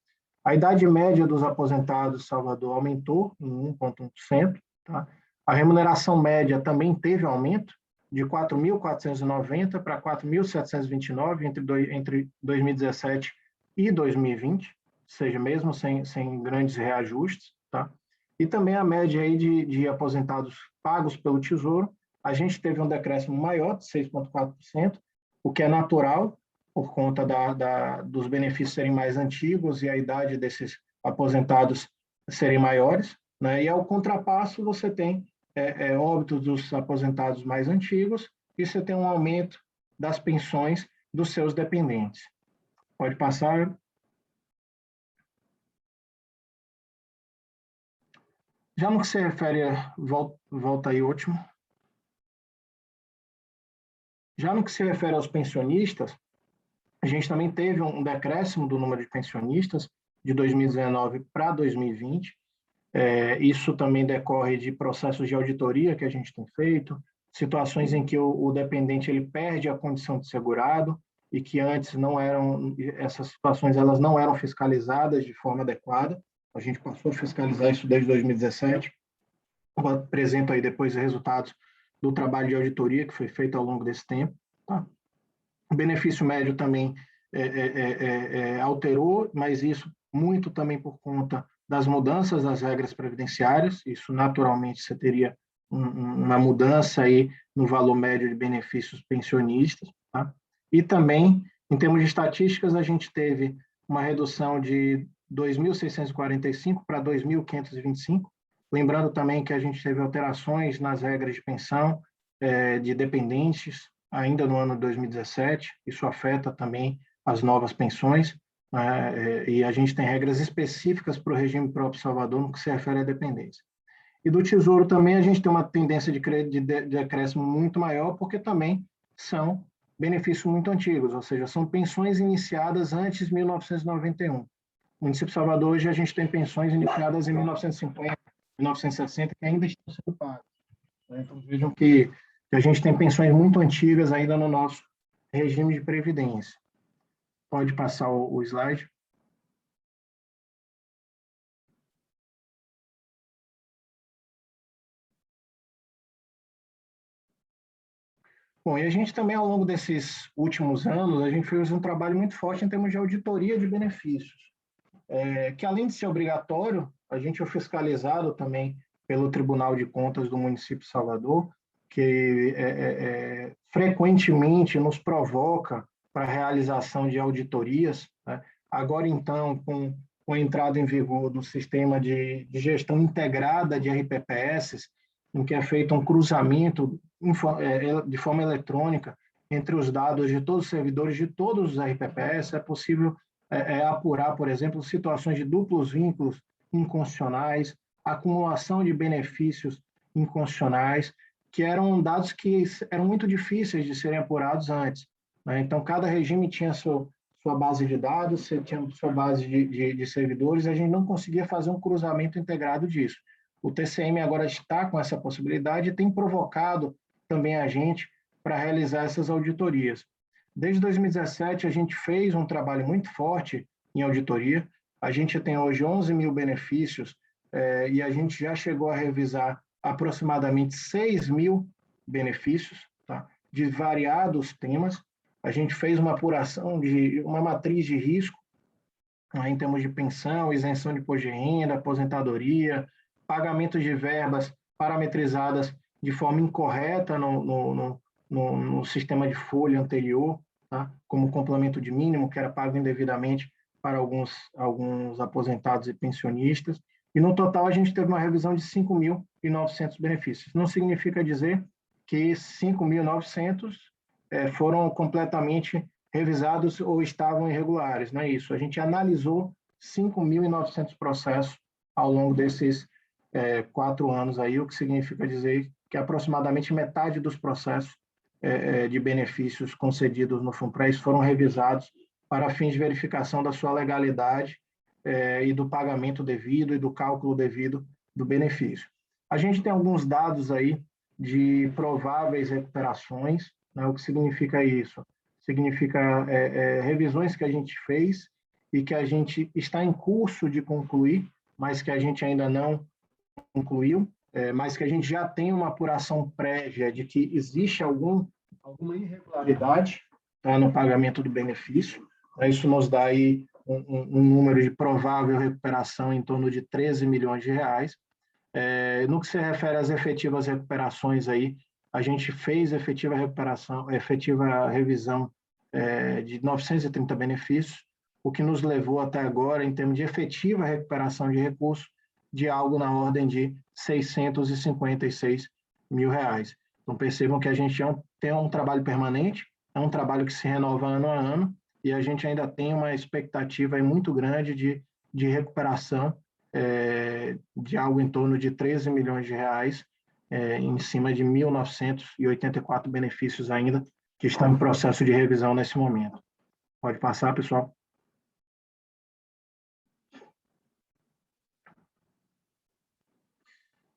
A idade média dos aposentados de Salvador aumentou em 1,1%, tá? A remuneração média também teve aumento de 4.490 para 4.729 entre 2017 e 2020, ou seja, mesmo sem grandes reajustes, tá? E também a média aí de aposentados pagos pelo Tesouro, a gente teve um decréscimo maior, de 6,4%, o que é natural, por conta dos benefícios serem mais antigos e a idade desses aposentados serem maiores, né? E ao contrapasso, você tem óbitos dos aposentados mais antigos e você tem um aumento das pensões dos seus dependentes. Pode passar. Já no que se refere, volta aí, último. Já no que se refere aos pensionistas, a gente também teve um decréscimo do número de pensionistas de 2019 para 2020. Isso também decorre de processos de auditoria que a gente tem feito, situações em que o dependente ele perde a condição de segurado e que antes não eram, essas situações elas não eram fiscalizadas de forma adequada. A gente passou a fiscalizar isso desde 2017. Eu apresento aí depois os resultados do trabalho de auditoria que foi feito ao longo desse tempo. Tá? O benefício médio também alterou, mas isso muito também por conta das mudanças das regras previdenciárias. Isso, naturalmente, você teria uma mudança aí no valor médio de benefícios pensionistas. Tá? E também, em termos de estatísticas, a gente teve uma redução de 2.645 para 2.525. Lembrando também que a gente teve alterações nas regras de pensão de dependentes, ainda no ano de 2017, isso afeta também as novas pensões, e a gente tem regras específicas para o regime próprio Salvador no que se refere à dependência. E do Tesouro também a gente tem uma tendência de decréscimo muito maior, porque também são benefícios muito antigos, ou seja, são pensões iniciadas antes de 1991. No município de Salvador, hoje, a gente tem pensões iniciadas em 1950, 1960, que ainda estão sendo pagas. Então, vejam que a gente tem pensões muito antigas ainda no nosso regime de previdência. Pode passar o slide. Bom, e a gente também, ao longo desses últimos anos, a gente fez um trabalho muito forte em termos de auditoria de benefícios, que além de ser obrigatório, a gente é fiscalizado também pelo Tribunal de Contas do município de Salvador, que frequentemente nos provoca para a realização de auditorias, né? Agora, então, com a entrada em vigor do sistema de gestão integrada de RPPS, em que é feito um cruzamento de forma eletrônica entre os dados de todos os servidores de todos os RPPS, é possível apurar, por exemplo, situações de duplos vínculos inconstitucionais, acumulação de benefícios inconstitucionais, que eram dados que eram muito difíceis de serem apurados antes, né? Então, cada regime tinha sua base de dados, você tinha sua base de servidores, e a gente não conseguia fazer um cruzamento integrado disso. O TCM agora está com essa possibilidade e tem provocado também a gente para realizar essas auditorias. Desde 2017, a gente fez um trabalho muito forte em auditoria. A gente tem hoje 11 mil benefícios e a gente já chegou a revisar aproximadamente 6 mil benefícios, tá? De variados temas. A gente fez uma apuração de uma matriz de risco, em termos de pensão, isenção de imposto de renda, aposentadoria, pagamento de verbas parametrizadas de forma incorreta no sistema de folha anterior, tá? Como complemento de mínimo, que era pago indevidamente para alguns aposentados e pensionistas. E, no total, a gente teve uma revisão de 5.900 benefícios. Não significa dizer que 5.900 foram completamente revisados ou estavam irregulares, não é isso. A gente analisou 5.900 processos ao longo desses 4 anos, aí, o que significa dizer que aproximadamente metade dos processos de benefícios concedidos no FUNPRES foram revisados para fins de verificação da sua legalidade e do pagamento devido e do cálculo devido do benefício. A gente tem alguns dados aí de prováveis recuperações, né? O que significa isso? Significa revisões que a gente fez e que a gente está em curso de concluir, mas que a gente ainda não concluiu, mas que a gente já tem uma apuração prévia de que existe alguma irregularidade, tá, no pagamento do benefício. Isso nos dá aí um número de provável recuperação em torno de 13 milhões de reais. No que se refere às efetivas recuperações, aí, a gente fez efetiva revisão de 930 benefícios, o que nos levou até agora, em termos de efetiva recuperação de recursos, de algo na ordem de 656 mil reais. Então, percebam que a gente tem um trabalho permanente, é um trabalho que se renova ano a ano, e a gente ainda tem uma expectativa muito grande de recuperação de algo em torno de 13 milhões de reais, em cima de 1.984 benefícios ainda, que estão em processo de revisão nesse momento. Pode passar, pessoal.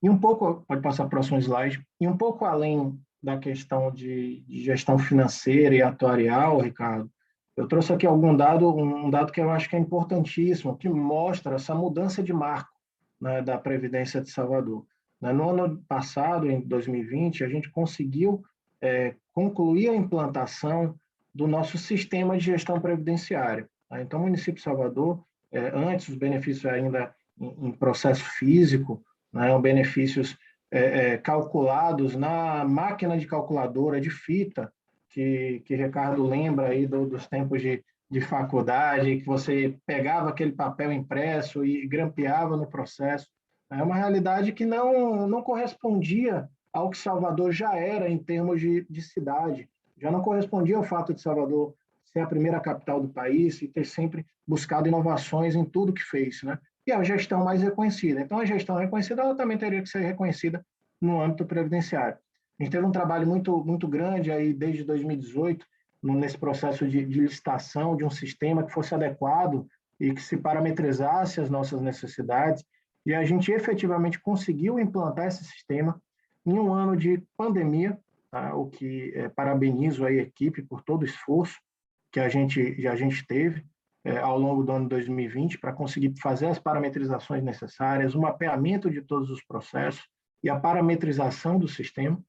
E um pouco, pode passar para o próximo slide, e um pouco além da questão de gestão financeira e atuarial, Ricardo, eu trouxe aqui um dado que eu acho que é importantíssimo, que mostra essa mudança de marco, né, da Previdência de Salvador. No ano passado, em 2020, a gente conseguiu concluir a implantação do nosso sistema de gestão previdenciária. Então, o município de Salvador, antes os benefícios ainda em processo físico, né, benefícios calculados na máquina de calculadora de fita, que Ricardo lembra aí dos tempos de faculdade, que você pegava aquele papel impresso e grampeava no processo. É uma realidade que não correspondia ao que Salvador já era em termos de cidade. Já não correspondia ao fato de Salvador ser a primeira capital do país e ter sempre buscado inovações em tudo que fez, né? E a gestão mais reconhecida. Então, a gestão reconhecida ela também teria que ser reconhecida no âmbito previdenciário. A gente teve um trabalho muito grande aí desde 2018, nesse processo de licitação de um sistema que fosse adequado e que se parametrizasse as nossas necessidades, e a gente efetivamente conseguiu implantar esse sistema em um ano de pandemia, tá? O que parabenizo aí a equipe por todo o esforço que a gente teve ao longo do ano 2020 para conseguir fazer as parametrizações necessárias, o mapeamento de todos os processos e a parametrização do sistema.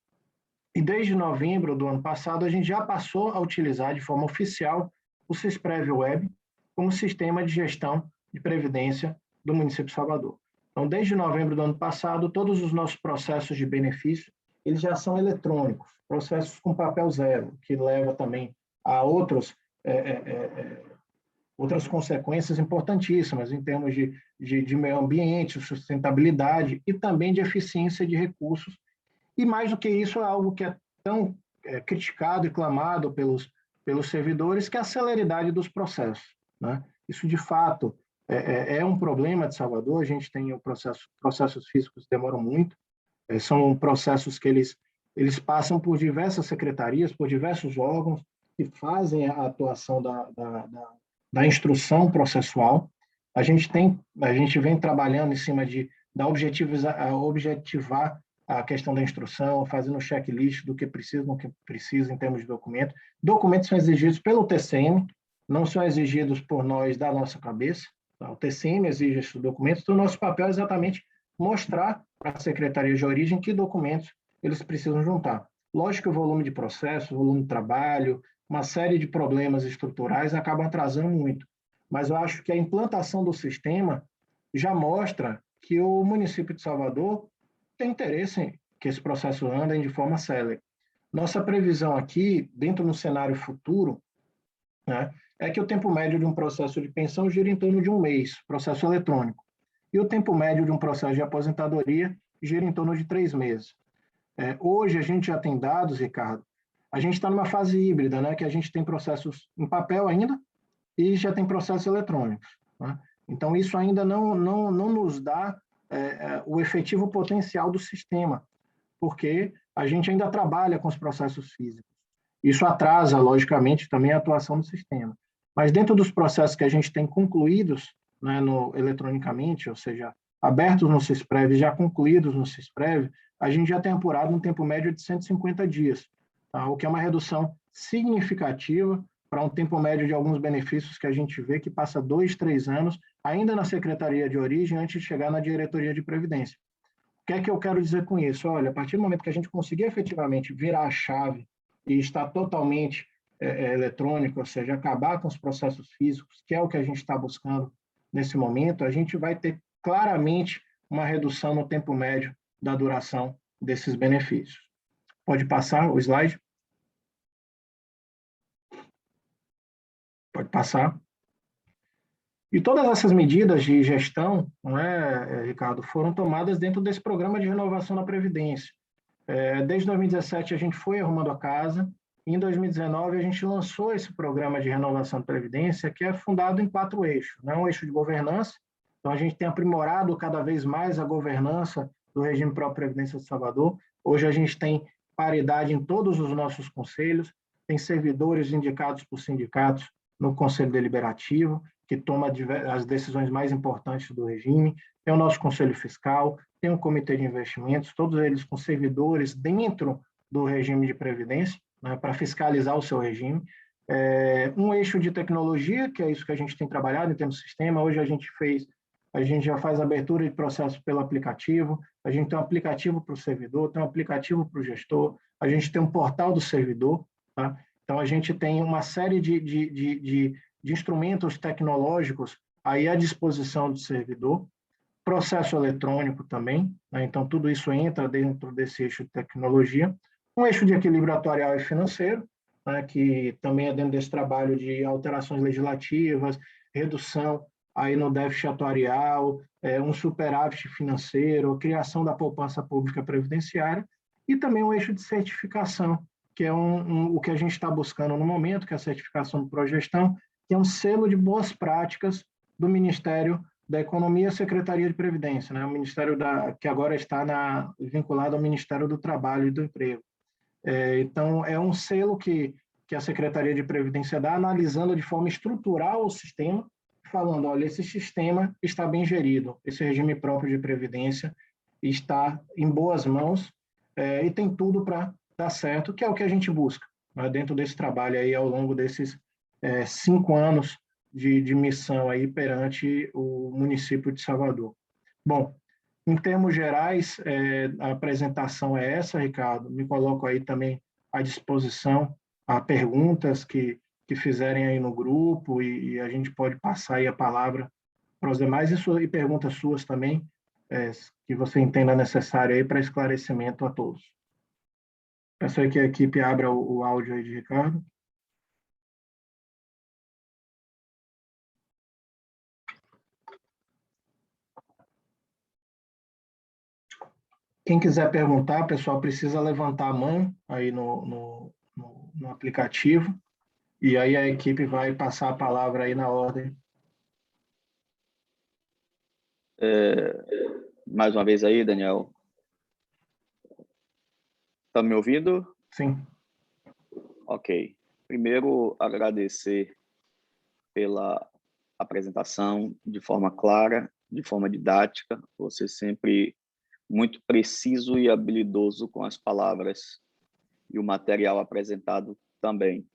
E desde novembro do ano passado, a gente já passou a utilizar de forma oficial o Sisprev Web como sistema de gestão de previdência do município de Salvador. Então, desde novembro do ano passado, todos os nossos processos de benefício, eles já são eletrônicos, processos com papel zero, que leva também a outras consequências importantíssimas em termos de meio ambiente, sustentabilidade e também de eficiência de recursos. E mais do que isso, é algo que é tão criticado e clamado pelos servidores, que é a celeridade dos processos, né? Isso, de fato, é um problema de Salvador. A gente tem processos físicos que demoram muito, são processos que eles passam por diversas secretarias, por diversos órgãos que fazem a atuação da instrução processual. A gente vem trabalhando em cima de objetivar a questão da instrução, fazendo um checklist do que precisa em termos de documento. Documentos são exigidos pelo TCM, não são exigidos por nós da nossa cabeça. O TCM exige esses documentos, então o nosso papel é exatamente mostrar para a Secretaria de Origem que documentos eles precisam juntar. Lógico que o volume de processo, o volume de trabalho, uma série de problemas estruturais acabam atrasando muito, mas eu acho que a implantação do sistema já mostra que o município de Salvador tem interesse em que esse processo ande de forma célere. Nossa previsão aqui, dentro do cenário futuro, né, é que o tempo médio de um processo de pensão gira em torno de 1 mês, processo eletrônico. E o tempo médio de um processo de aposentadoria gira em torno de 3 meses. Hoje, a gente já tem dados, Ricardo, a gente está numa fase híbrida, né, que a gente tem processos em papel ainda e já tem processos eletrônicos, né? Então, isso ainda não nos dá o efetivo potencial do sistema, porque a gente ainda trabalha com os processos físicos. Isso atrasa, logicamente, também a atuação do sistema. Mas dentro dos processos que a gente tem concluídos, né, eletronicamente, ou seja, abertos no Sisprev e já concluídos no Sisprev, a gente já tem apurado um tempo médio de 150 dias, tá? O que é uma redução significativa para um tempo médio de alguns benefícios que a gente vê que passa 2, 3 anos ainda na Secretaria de Origem antes de chegar na Diretoria de Previdência. O que é que eu quero dizer com isso? Olha, a partir do momento que a gente conseguir efetivamente virar a chave e estar totalmente eletrônico, ou seja, acabar com os processos físicos, que é o que a gente está buscando nesse momento, a gente vai ter claramente uma redução no tempo médio da duração desses benefícios. Pode passar o slide? Pode passar. E todas essas medidas de gestão, não é, Ricardo, foram tomadas dentro desse programa de renovação da Previdência. Desde 2017 a gente foi arrumando a casa, e em 2019 a gente lançou esse programa de renovação da Previdência, que é fundado em 4 eixos. Né? Um eixo de governança, então a gente tem aprimorado cada vez mais a governança do regime próprio Previdência de Salvador. Hoje a gente tem paridade em todos os nossos conselhos, tem servidores indicados por sindicatos no Conselho Deliberativo, que toma as decisões mais importantes do regime, tem o nosso Conselho Fiscal, tem um Comitê de Investimentos, todos eles com servidores dentro do regime de previdência, né, para fiscalizar o seu regime. Um eixo de tecnologia, que é isso que a gente tem trabalhado em termos de sistema. Hoje a gente já faz abertura de processo pelo aplicativo, a gente tem um aplicativo para o servidor, tem um aplicativo para o gestor, a gente tem um portal do servidor, tá? Então a gente tem uma série de instrumentos tecnológicos aí à disposição do servidor, processo eletrônico também, né? Então tudo isso entra dentro desse eixo de tecnologia, um eixo de equilíbrio atuarial e financeiro, né? Que também é dentro desse trabalho de alterações legislativas, redução aí no déficit atuarial, um superávit financeiro, criação da poupança pública previdenciária e também um eixo de certificação, que é o que a gente está buscando no momento, que é a certificação do Progestão, que é um selo de boas práticas do Ministério da Economia e Secretaria de Previdência, né? O Ministério que agora está vinculado ao Ministério do Trabalho e do Emprego. Então, é um selo que a Secretaria de Previdência dá, analisando de forma estrutural o sistema, falando, olha, esse sistema está bem gerido, esse regime próprio de Previdência está em boas mãos e tem tudo para dar certo, que é o que a gente busca, né? Dentro desse trabalho aí, ao longo desses 5 anos de missão aí perante o município de Salvador. Bom, em termos gerais, a apresentação é essa, Ricardo. Me coloco aí também à disposição a perguntas que fizerem aí no grupo e a gente pode passar aí a palavra para os demais e perguntas suas também, que você entenda necessário aí para esclarecimento a todos. Peço aí que a equipe abra o áudio aí de Ricardo. Quem quiser perguntar, pessoal, precisa levantar a mão aí no aplicativo, e aí a equipe vai passar a palavra aí na ordem. Mais uma vez aí, Daniel. Está me ouvindo? Sim. Ok. Primeiro, agradecer pela apresentação de forma clara, de forma didática. Você sempre muito preciso e habilidoso com as palavras e o material apresentado também.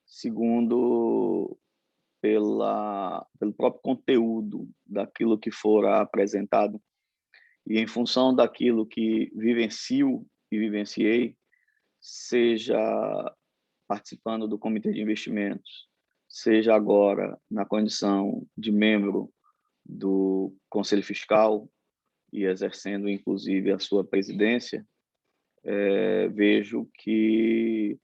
Segundo, pelo próprio conteúdo daquilo que for apresentado e em função daquilo que vivencio e vivenciei, seja participando do Comitê de Investimentos, seja agora na condição de membro do Conselho Fiscal e exercendo, inclusive, a sua presidência, vejo que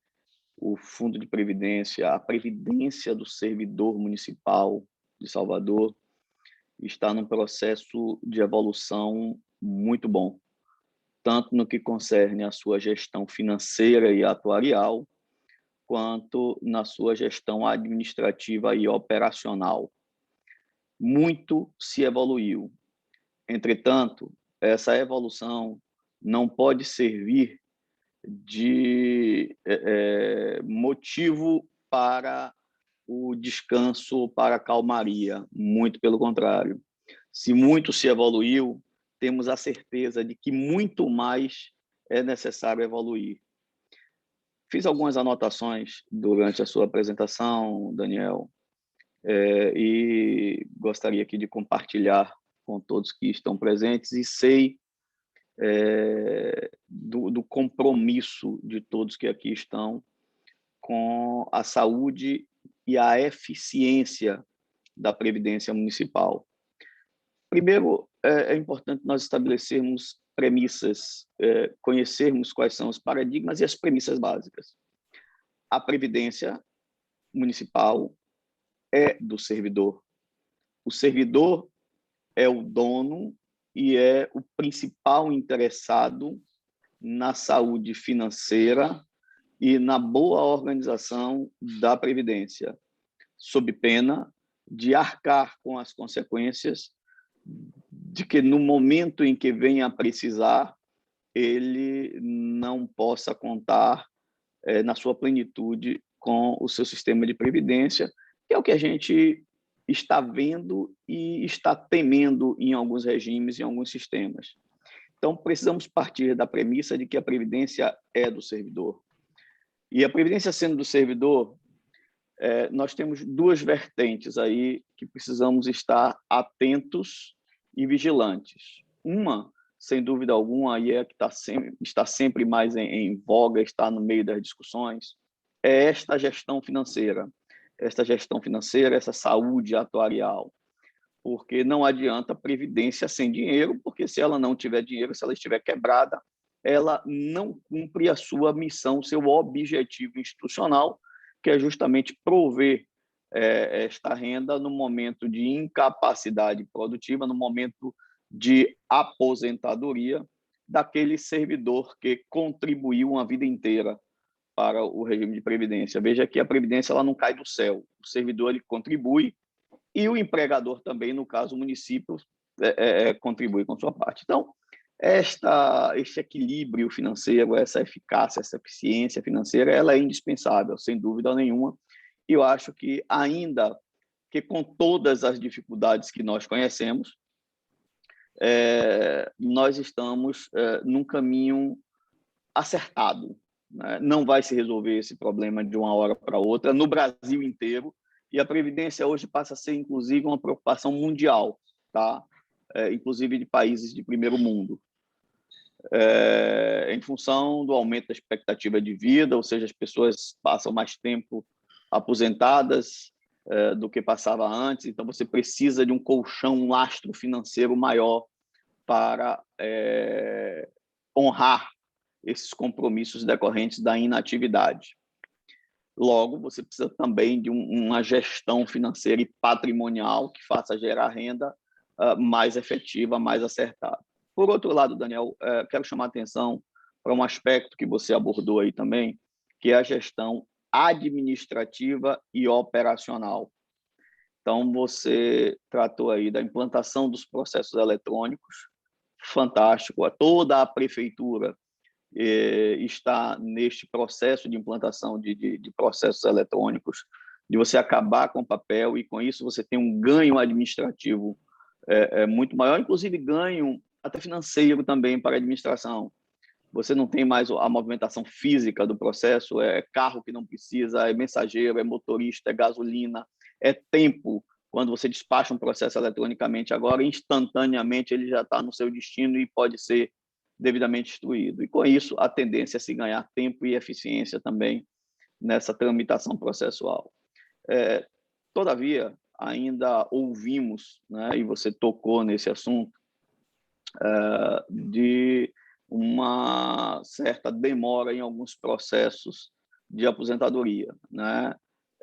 o Fundo de Previdência, a Previdência do Servidor Municipal de Salvador, está num processo de evolução muito bom, tanto no que concerne a sua gestão financeira e atuarial, quanto na sua gestão administrativa e operacional. Muito se evoluiu. Entretanto, essa evolução não pode servir de motivo para o descanso, para a calmaria. Muito pelo contrário. Se muito se evoluiu, temos a certeza de que muito mais é necessário evoluir. Fiz algumas anotações durante a sua apresentação, Daniel, e gostaria aqui de compartilhar com todos que estão presentes, e sei do compromisso de todos que aqui estão com a saúde e a eficiência da Previdência Municipal. Primeiro, é importante nós estabelecermos premissas, conhecermos quais são os paradigmas e as premissas básicas. A Previdência Municipal é do servidor. O servidor é o dono e é o principal interessado na saúde financeira e na boa organização da Previdência, sob pena de arcar com as consequências de que, no momento em que venha a precisar, ele não possa contar na sua plenitude com o seu sistema de previdência, que é o que a gente está vendo e está temendo em alguns regimes, em alguns sistemas. Então, precisamos partir da premissa de que a previdência é do servidor. E a previdência sendo do servidor, nós temos duas vertentes aí que precisamos estar atentos e vigilantes. Uma, sem dúvida alguma, e é a que está sempre mais em voga, está no meio das discussões, é esta gestão financeira. Essa saúde atuarial. Porque não adianta previdência sem dinheiro, porque se ela não tiver dinheiro, se ela estiver quebrada, ela não cumpre a sua missão, seu objetivo institucional, que é justamente prover esta renda no momento de incapacidade produtiva, no momento de aposentadoria daquele servidor que contribuiu uma vida inteira para o regime de previdência. Veja que a previdência ela não cai do céu. O servidor ele contribui e o empregador também, no caso o município, contribui com sua parte. Então, este equilíbrio financeiro, essa eficácia, essa eficiência financeira, ela é indispensável, sem dúvida nenhuma. E eu acho que, ainda que com todas as dificuldades que nós conhecemos, nós estamos num caminho acertado. Né? Não vai se resolver esse problema de uma hora para outra, no Brasil inteiro, e a Previdência hoje passa a ser, inclusive, uma preocupação mundial, tá? Inclusive de países de primeiro mundo. Em função do aumento da expectativa de vida, ou seja, as pessoas passam mais tempo aposentadas do que passava antes, então você precisa de um colchão, um lastro financeiro maior para honrar esses compromissos decorrentes da inatividade. Logo, você precisa também de uma gestão financeira e patrimonial que faça gerar renda mais efetiva, mais acertada. Por outro lado, Daniel, quero chamar a atenção para um aspecto que você abordou aí também, que é a gestão administrativa e operacional. Então, você tratou aí da implantação dos processos eletrônicos, fantástico, toda a prefeitura está neste processo de implantação de processos eletrônicos, de você acabar com o papel, e com isso você tem um ganho administrativo muito maior, inclusive ganho até financeiro também para a administração. Você não tem mais a movimentação física do processo, é carro que não precisa, é mensageiro, é motorista, é gasolina, é tempo. Quando você despacha um processo eletronicamente agora, instantaneamente ele já está no seu destino e pode ser devidamente instruído. E, com isso, a tendência é se ganhar tempo e eficiência também nessa tramitação processual. Todavia, ainda ouvimos, né, e você tocou nesse assunto, de uma certa demora em alguns processos de aposentadoria. Né?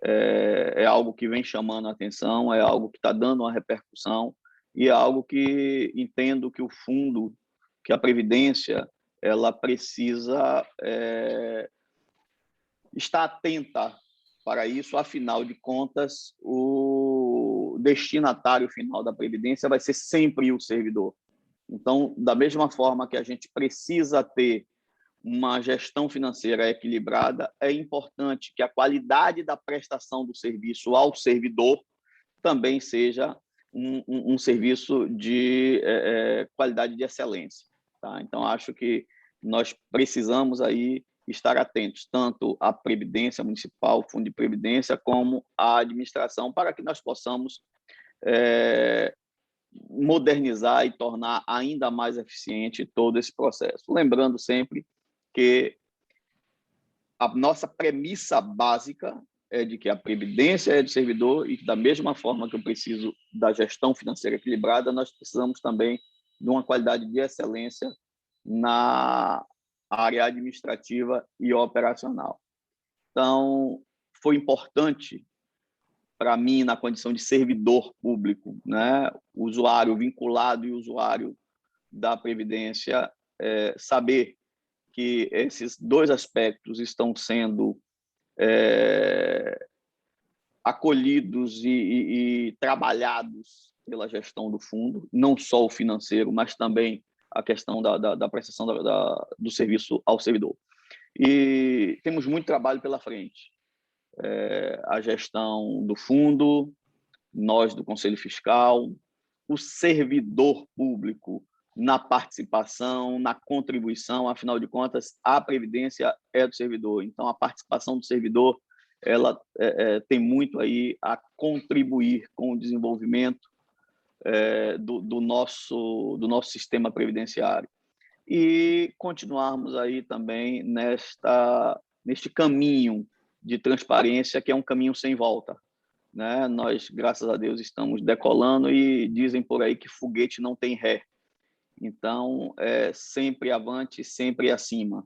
É algo que vem chamando a atenção, é algo que está dando uma repercussão, e é algo que entendo que o fundo, que a Previdência, ela precisa estar atenta para isso. Afinal de contas, o destinatário final da Previdência vai ser sempre o servidor. Então, da mesma forma que a gente precisa ter uma gestão financeira equilibrada, é importante que a qualidade da prestação do serviço ao servidor também seja um serviço de qualidade de excelência. Tá? Então, acho que nós precisamos aí estar atentos tanto à Previdência Municipal, Fundo de Previdência, como à administração, para que nós possamos modernizar e tornar ainda mais eficiente todo esse processo. Lembrando sempre que a nossa premissa básica é de que a previdência é do servidor e que, da mesma forma que eu preciso da gestão financeira equilibrada, nós precisamos também de uma qualidade de excelência na área administrativa e operacional. Então, foi importante para mim, na condição de servidor público, né, usuário vinculado e usuário da Previdência, saber que esses dois aspectos estão sendo acolhidos e trabalhados pela gestão do fundo, não só o financeiro, mas também a questão da prestação do serviço ao servidor. E temos muito trabalho pela frente. A gestão do fundo, nós do Conselho Fiscal, o servidor público na participação, na contribuição, afinal de contas, a Previdência é do servidor. Então, a participação do servidor ela tem muito aí a contribuir com o desenvolvimento do nosso sistema previdenciário. E continuarmos aí também neste caminho de transparência, que é um caminho sem volta. Né? Nós, graças a Deus, estamos decolando e dizem por aí que foguete não tem ré. Então, sempre avante, sempre acima.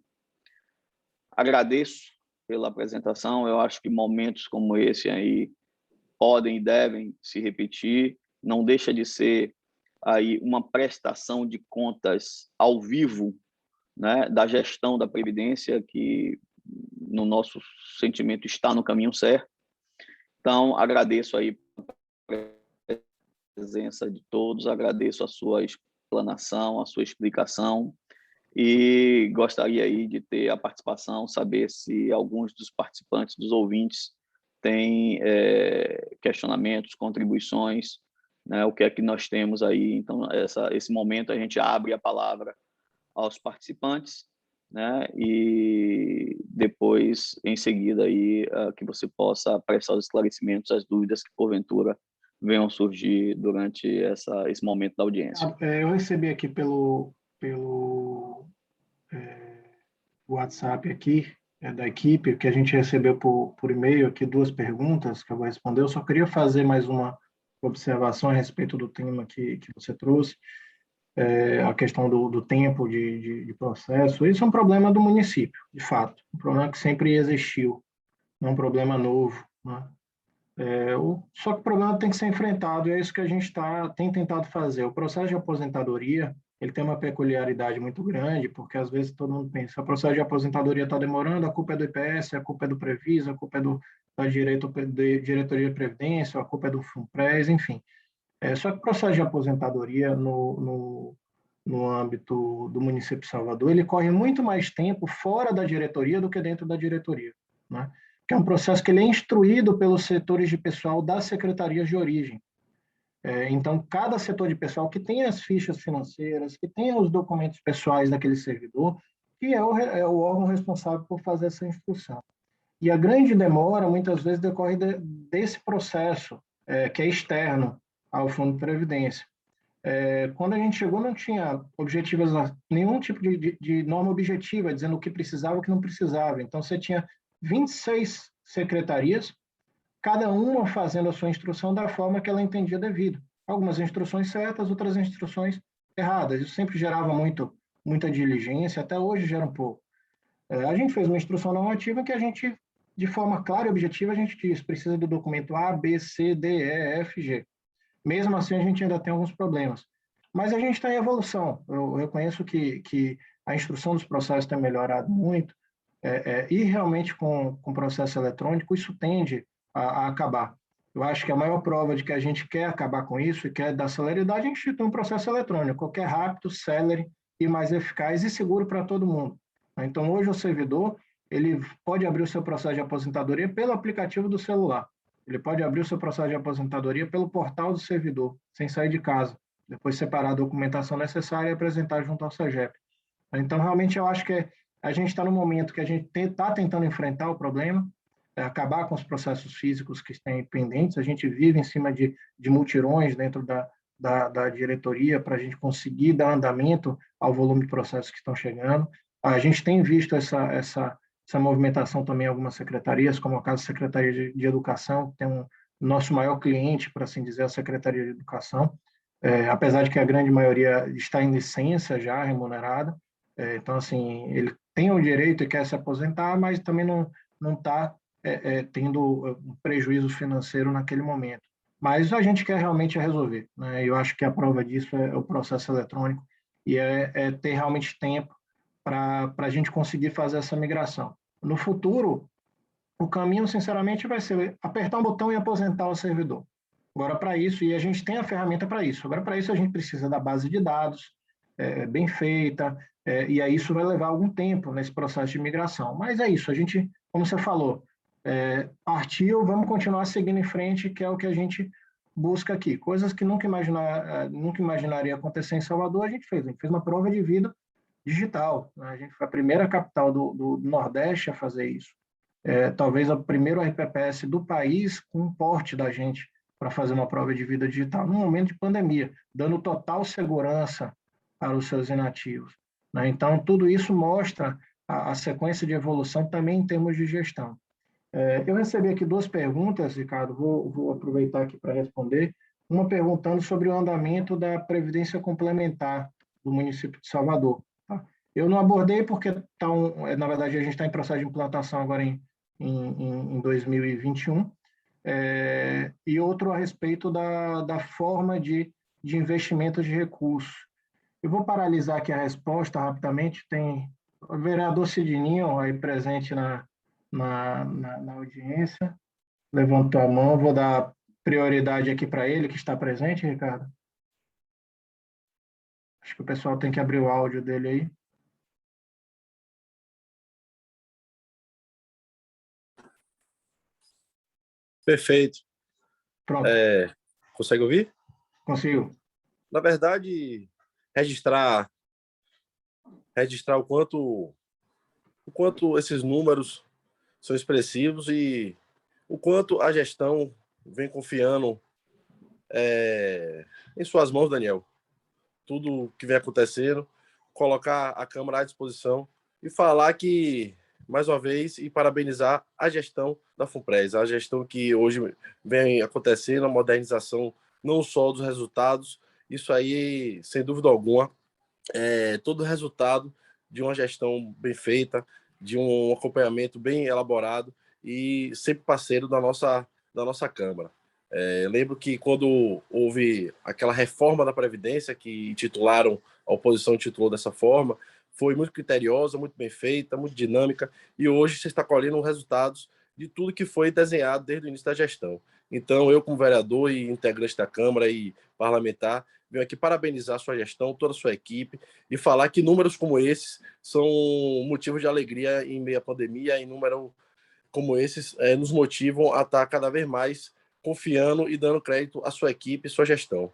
Agradeço pela apresentação. Eu acho que momentos como esse aí podem e devem se repetir. Não deixa de ser aí uma prestação de contas ao vivo, né, da gestão da Previdência, que, no nosso sentimento, está no caminho certo. Então, agradeço aí a presença de todos, agradeço a sua explanação, a sua explicação, e gostaria aí de ter a participação, saber se alguns dos participantes, dos ouvintes, têm questionamentos, contribuições, né, o que é que nós temos aí. Então, esse momento a gente abre a palavra aos participantes, né, e depois, em seguida, aí, que você possa prestar os esclarecimentos, as dúvidas que, porventura, venham surgir durante esse momento da audiência. Eu recebi aqui pelo WhatsApp aqui, da equipe, que a gente recebeu por e-mail aqui, 2 perguntas que eu vou responder. Eu só queria fazer mais uma observação a respeito do tema que você trouxe, a questão do tempo de processo. Isso é um problema do município, de fato, um problema que sempre existiu, não é um problema novo, né? Só que o problema tem que ser enfrentado, e é isso que a gente tem tentado fazer. O processo de aposentadoria, ele tem uma peculiaridade muito grande, porque às vezes todo mundo pensa, o processo de aposentadoria está demorando, a culpa é do IPS, a culpa é do Previsa, a culpa é da Diretoria de Previdência, a culpa é do FUNPRES, enfim. Só que o processo de aposentadoria no âmbito do município de Salvador, ele corre muito mais tempo fora da diretoria do que dentro da diretoria, né? Que é um processo que ele é instruído pelos setores de pessoal das secretarias de origem. Então, cada setor de pessoal que tem as fichas financeiras, que tem os documentos pessoais daquele servidor, que é o órgão responsável por fazer essa instrução. E a grande demora, muitas vezes, decorre desse processo, que é externo ao Fundo de Previdência. Quando a gente chegou, não tinha objetivos, nenhum tipo de norma objetiva, dizendo o que precisava e o que não precisava. Então, você tinha 26 secretarias, cada uma fazendo a sua instrução da forma que ela entendia devido. Algumas instruções certas, outras instruções erradas. Isso sempre gerava muita diligência, até hoje gera um pouco. A gente fez uma instrução normativa que a gente, de forma clara e objetiva, a gente diz, precisa do documento A, B, C, D, E, F, G. Mesmo assim, a gente ainda tem alguns problemas. Mas a gente está em evolução. Eu reconheço que a instrução dos processos tem melhorado muito, e realmente com o processo eletrônico isso tende a acabar. Eu acho que a maior prova de que a gente quer acabar com isso e quer dar celeridade, a gente institui um processo eletrônico, qualquer rápido, célere e mais eficaz e seguro para todo mundo. Então, hoje o servidor ele pode abrir o seu processo de aposentadoria pelo aplicativo do celular. Ele pode abrir o seu processo de aposentadoria pelo portal do servidor, sem sair de casa. Depois separar a documentação necessária e apresentar junto ao SEGEP. Então, realmente, eu acho que a gente está no momento que a gente está tentando enfrentar o problema, acabar com os processos físicos que estão pendentes. A gente vive em cima de mutirões dentro da diretoria para a gente conseguir dar andamento ao volume de processos que estão chegando. A gente tem visto essa movimentação também em algumas secretarias, como a Casa Secretaria de Educação, que tem nosso maior cliente, por assim dizer, a Secretaria de Educação, apesar de que a grande maioria está em licença já remunerada. Então, assim, ele tem o direito e quer se aposentar, mas também não está tendo um prejuízo financeiro naquele momento. Mas a gente quer realmente resolver, né? Eu acho que a prova disso é o processo eletrônico e ter realmente tempo para a gente conseguir fazer essa migração. No futuro, o caminho, sinceramente, vai ser apertar um botão e aposentar o servidor. Agora, para isso, e a gente tem a ferramenta para isso, agora, para isso, a gente precisa da base de dados bem feita, e aí isso vai levar algum tempo nesse processo de migração. Mas é isso, a gente, como você falou, partiu, vamos continuar seguindo em frente, que é o que a gente busca aqui. Coisas que nunca imaginaria acontecer em Salvador, a gente fez uma prova de vida digital, né? A gente foi a primeira capital do Nordeste a fazer isso. Talvez o primeiro RPPS do país com um porte da gente para fazer uma prova de vida digital, num momento de pandemia, dando total segurança para os seus inativos, né? Então, tudo isso mostra a sequência de evolução também em termos de gestão. Eu recebi aqui duas perguntas, Ricardo, vou aproveitar aqui para responder. Uma perguntando sobre o andamento da Previdência Complementar do município de Salvador. Tá? Eu não abordei porque, na verdade, a gente está em processo de implantação agora em 2021, e outro a respeito da forma de investimento de recursos. Eu vou paralisar aqui a resposta rapidamente. Tem o vereador Sidininho aí presente na audiência, levantou a mão. Vou dar prioridade aqui para ele, que está presente, Ricardo. Acho que o pessoal tem que abrir o áudio dele aí. Perfeito. Pronto. Consegue ouvir? Consigo. Na verdade, registrar o quanto esses números são expressivos e o quanto a gestão vem confiando em suas mãos, Daniel. Tudo que vem acontecendo, colocar a Câmara à disposição e falar que, mais uma vez, e parabenizar a gestão da FUNPRES, a gestão que hoje vem acontecendo, a modernização não só dos resultados, isso aí, sem dúvida alguma, todo resultado de uma gestão bem feita, de um acompanhamento bem elaborado e sempre parceiro da nossa Câmara. Lembro que quando houve aquela reforma da Previdência, que a oposição titulou dessa forma, foi muito criteriosa, muito bem feita, muito dinâmica, e hoje você está colhendo resultados de tudo que foi desenhado desde o início da gestão. Então, eu, como vereador e integrante da Câmara e parlamentar, venho aqui parabenizar a sua gestão, toda a sua equipe, e falar que números como esses são motivos de alegria em meio à pandemia, e números como esses nos motivam a estar cada vez mais confiando e dando crédito à sua equipe e sua gestão.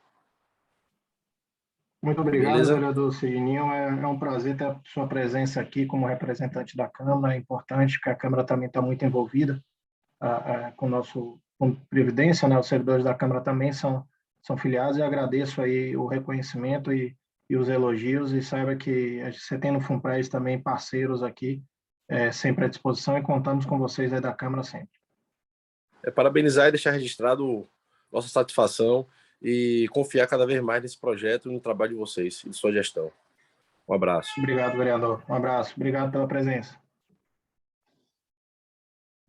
Muito obrigado, Beleza? vereador Sidininho. É um prazer ter a sua presença aqui como representante da Câmara. É importante que a Câmara também está muito envolvida com o nosso com Previdência, né? Os servidores da Câmara também são filiados, e agradeço aí o reconhecimento e os elogios, e saiba que você tem no FUNPRES também parceiros aqui, sempre à disposição, e contamos com vocês aí da Câmara sempre. Parabenizar e deixar registrado nossa satisfação e confiar cada vez mais nesse projeto e no trabalho de vocês e de sua gestão. Um abraço. Obrigado, vereador. Um abraço. Obrigado pela presença.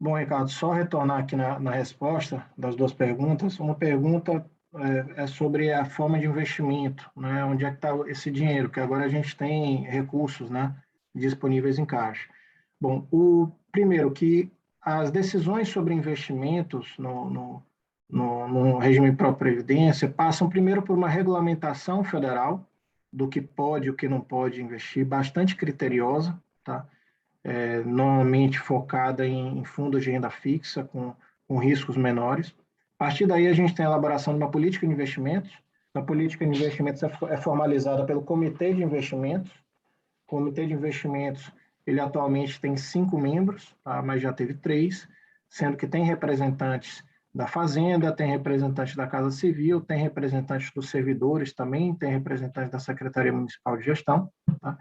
Bom, Ricardo, só retornar aqui na resposta das duas perguntas. Uma pergunta é sobre a forma de investimento, né? Onde é que está esse dinheiro? Que agora a gente tem recursos, né, disponíveis em caixa. Bom, o primeiro, que as decisões sobre investimentos no no regime pró-previdência, passam primeiro por uma regulamentação federal do que pode e o que não pode investir, bastante criteriosa, tá? Normalmente focada em fundos de renda fixa, com riscos menores. A partir daí, a gente tem a elaboração de uma política de investimentos. A política de investimentos é formalizada pelo Comitê de Investimentos. O Comitê de Investimentos, ele atualmente tem 5 membros, tá? Mas já teve 3, sendo que tem representantes da Fazenda, tem representantes da Casa Civil, tem representantes dos servidores também, tem representantes da Secretaria Municipal de Gestão, tá?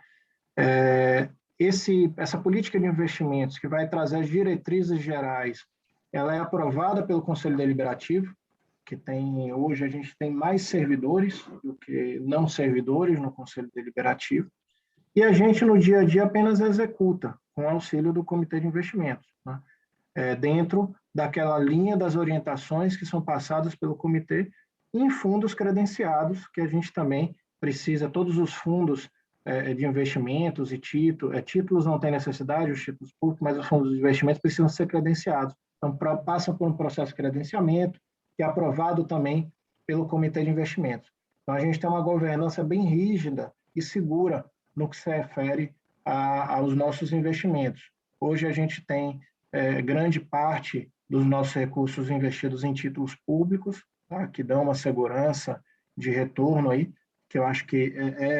Essa política de investimentos, que vai trazer as diretrizes gerais, ela é aprovada pelo Conselho Deliberativo, que tem, hoje a gente tem mais servidores do que não servidores no Conselho Deliberativo, e a gente, no dia a dia, apenas executa, com auxílio do Comitê de Investimentos, né? Dentro daquela linha das orientações que são passadas pelo comitê em fundos credenciados, que a gente também precisa, todos os fundos de investimentos e títulos não tem necessidade, os títulos públicos, mas os fundos de investimentos precisam ser credenciados. Então, passam por um processo de credenciamento, que é aprovado também pelo Comitê de Investimentos. Então, a gente tem uma governança bem rígida e segura no que se refere aos nossos investimentos. Hoje, a gente tem grande parte dos nossos recursos investidos em títulos públicos, tá? Que dão uma segurança de retorno aí, que eu acho que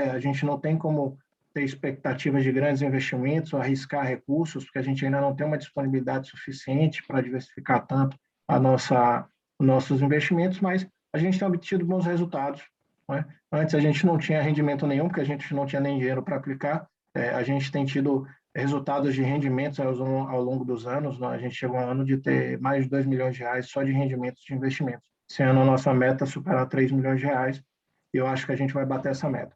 a gente não tem como ter expectativas de grandes investimentos ou arriscar recursos, porque a gente ainda não tem uma disponibilidade suficiente para diversificar tanto os nossos investimentos, mas a gente tem obtido bons resultados, né? Antes a gente não tinha rendimento nenhum, porque a gente não tinha nem dinheiro para aplicar, a gente tem tido resultados de rendimentos ao longo dos anos, né? A gente chegou a um ano de ter mais de 2 milhões de reais só de rendimentos de investimentos. Esse ano a nossa meta é superar 3 milhões de reais, e eu acho que a gente vai bater essa meta.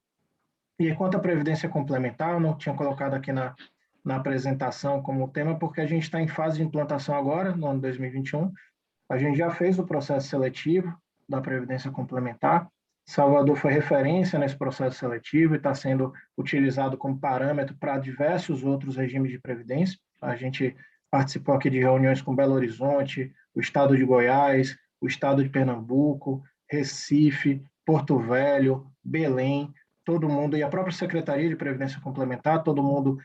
E quanto à previdência complementar, eu não tinha colocado aqui na apresentação como tema, porque a gente está em fase de implantação agora, no ano 2021. A gente já fez o processo seletivo da previdência complementar. Salvador foi referência nesse processo seletivo e está sendo utilizado como parâmetro para diversos outros regimes de previdência. A gente participou aqui de reuniões com Belo Horizonte, o estado de Goiás, o estado de Pernambuco, Recife, Porto Velho, Belém, todo mundo, e a própria Secretaria de Previdência Complementar, todo mundo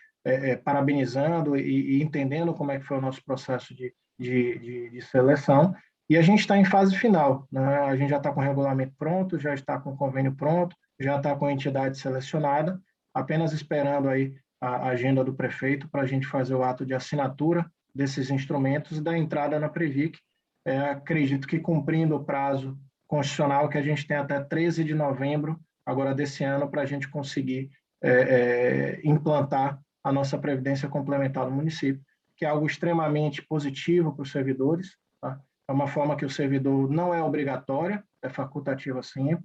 parabenizando e entendendo como é que foi o nosso processo de seleção. E a gente está em fase final, né? A gente já está com o regulamento pronto, já está com o convênio pronto, já está com a entidade selecionada, apenas esperando aí a agenda do prefeito para a gente fazer o ato de assinatura desses instrumentos e da entrada na Previc. Acredito que cumprindo o prazo constitucional, que a gente tem até 13 de novembro agora desse ano para a gente conseguir implantar a nossa previdência complementar no município, que é algo extremamente positivo para os servidores, tá? É uma forma que o servidor não é obrigatória, é facultativa sim,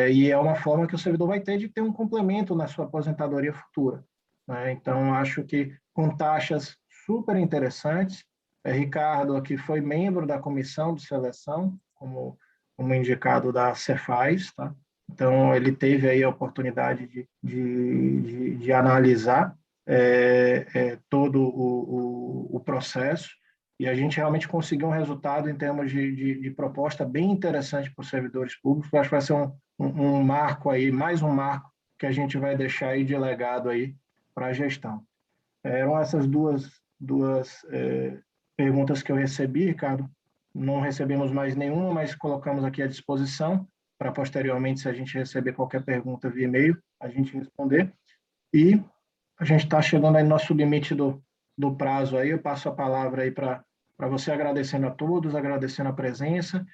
e é uma forma que o servidor vai ter de ter um complemento na sua aposentadoria futura, né? Então, acho que com taxas super interessantes, Ricardo aqui foi membro da comissão de seleção, como indicado da Cefaz, tá? Então, ele teve aí a oportunidade de analisar todo o processo, e a gente realmente conseguiu um resultado em termos de proposta bem interessante para os servidores públicos. Eu acho que vai ser um marco aí, mais um marco que a gente vai deixar aí de legado aí para a gestão. Eram essas duas perguntas que eu recebi, Ricardo. Não recebemos mais nenhuma, mas colocamos aqui à disposição para posteriormente, se a gente receber qualquer pergunta via e-mail, a gente responder. E a gente está chegando aí no nosso limite do prazo aí. Eu passo a palavra aí para você, agradecendo a todos, agradecendo a presença.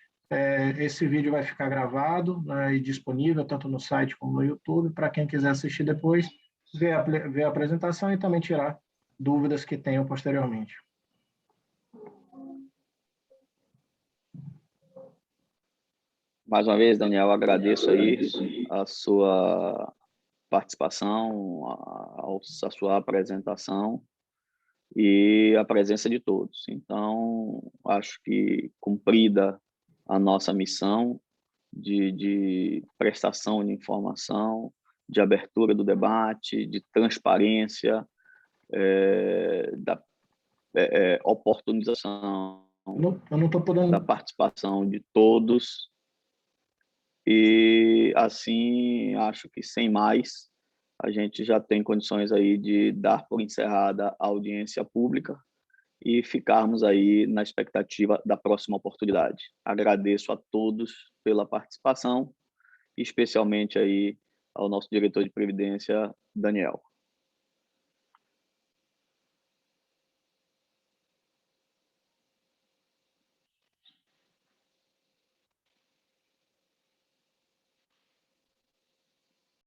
Esse vídeo vai ficar gravado, né, e disponível tanto no site como no YouTube, para quem quiser assistir depois, ver a apresentação e também tirar dúvidas que tenham posteriormente. Mais uma vez, Daniel, agradeço aí a sua participação, a sua apresentação e a presença de todos. Então, acho que cumprida a nossa missão de prestação de informação, de abertura do debate, de transparência, da oportunização Eu não estou podendo. da participação de todos. E assim, acho que sem mais, a gente já tem condições aí de dar por encerrada a audiência pública e ficarmos aí na expectativa da próxima oportunidade. Agradeço a todos pela participação, especialmente aí ao nosso diretor de Previdência, Daniel.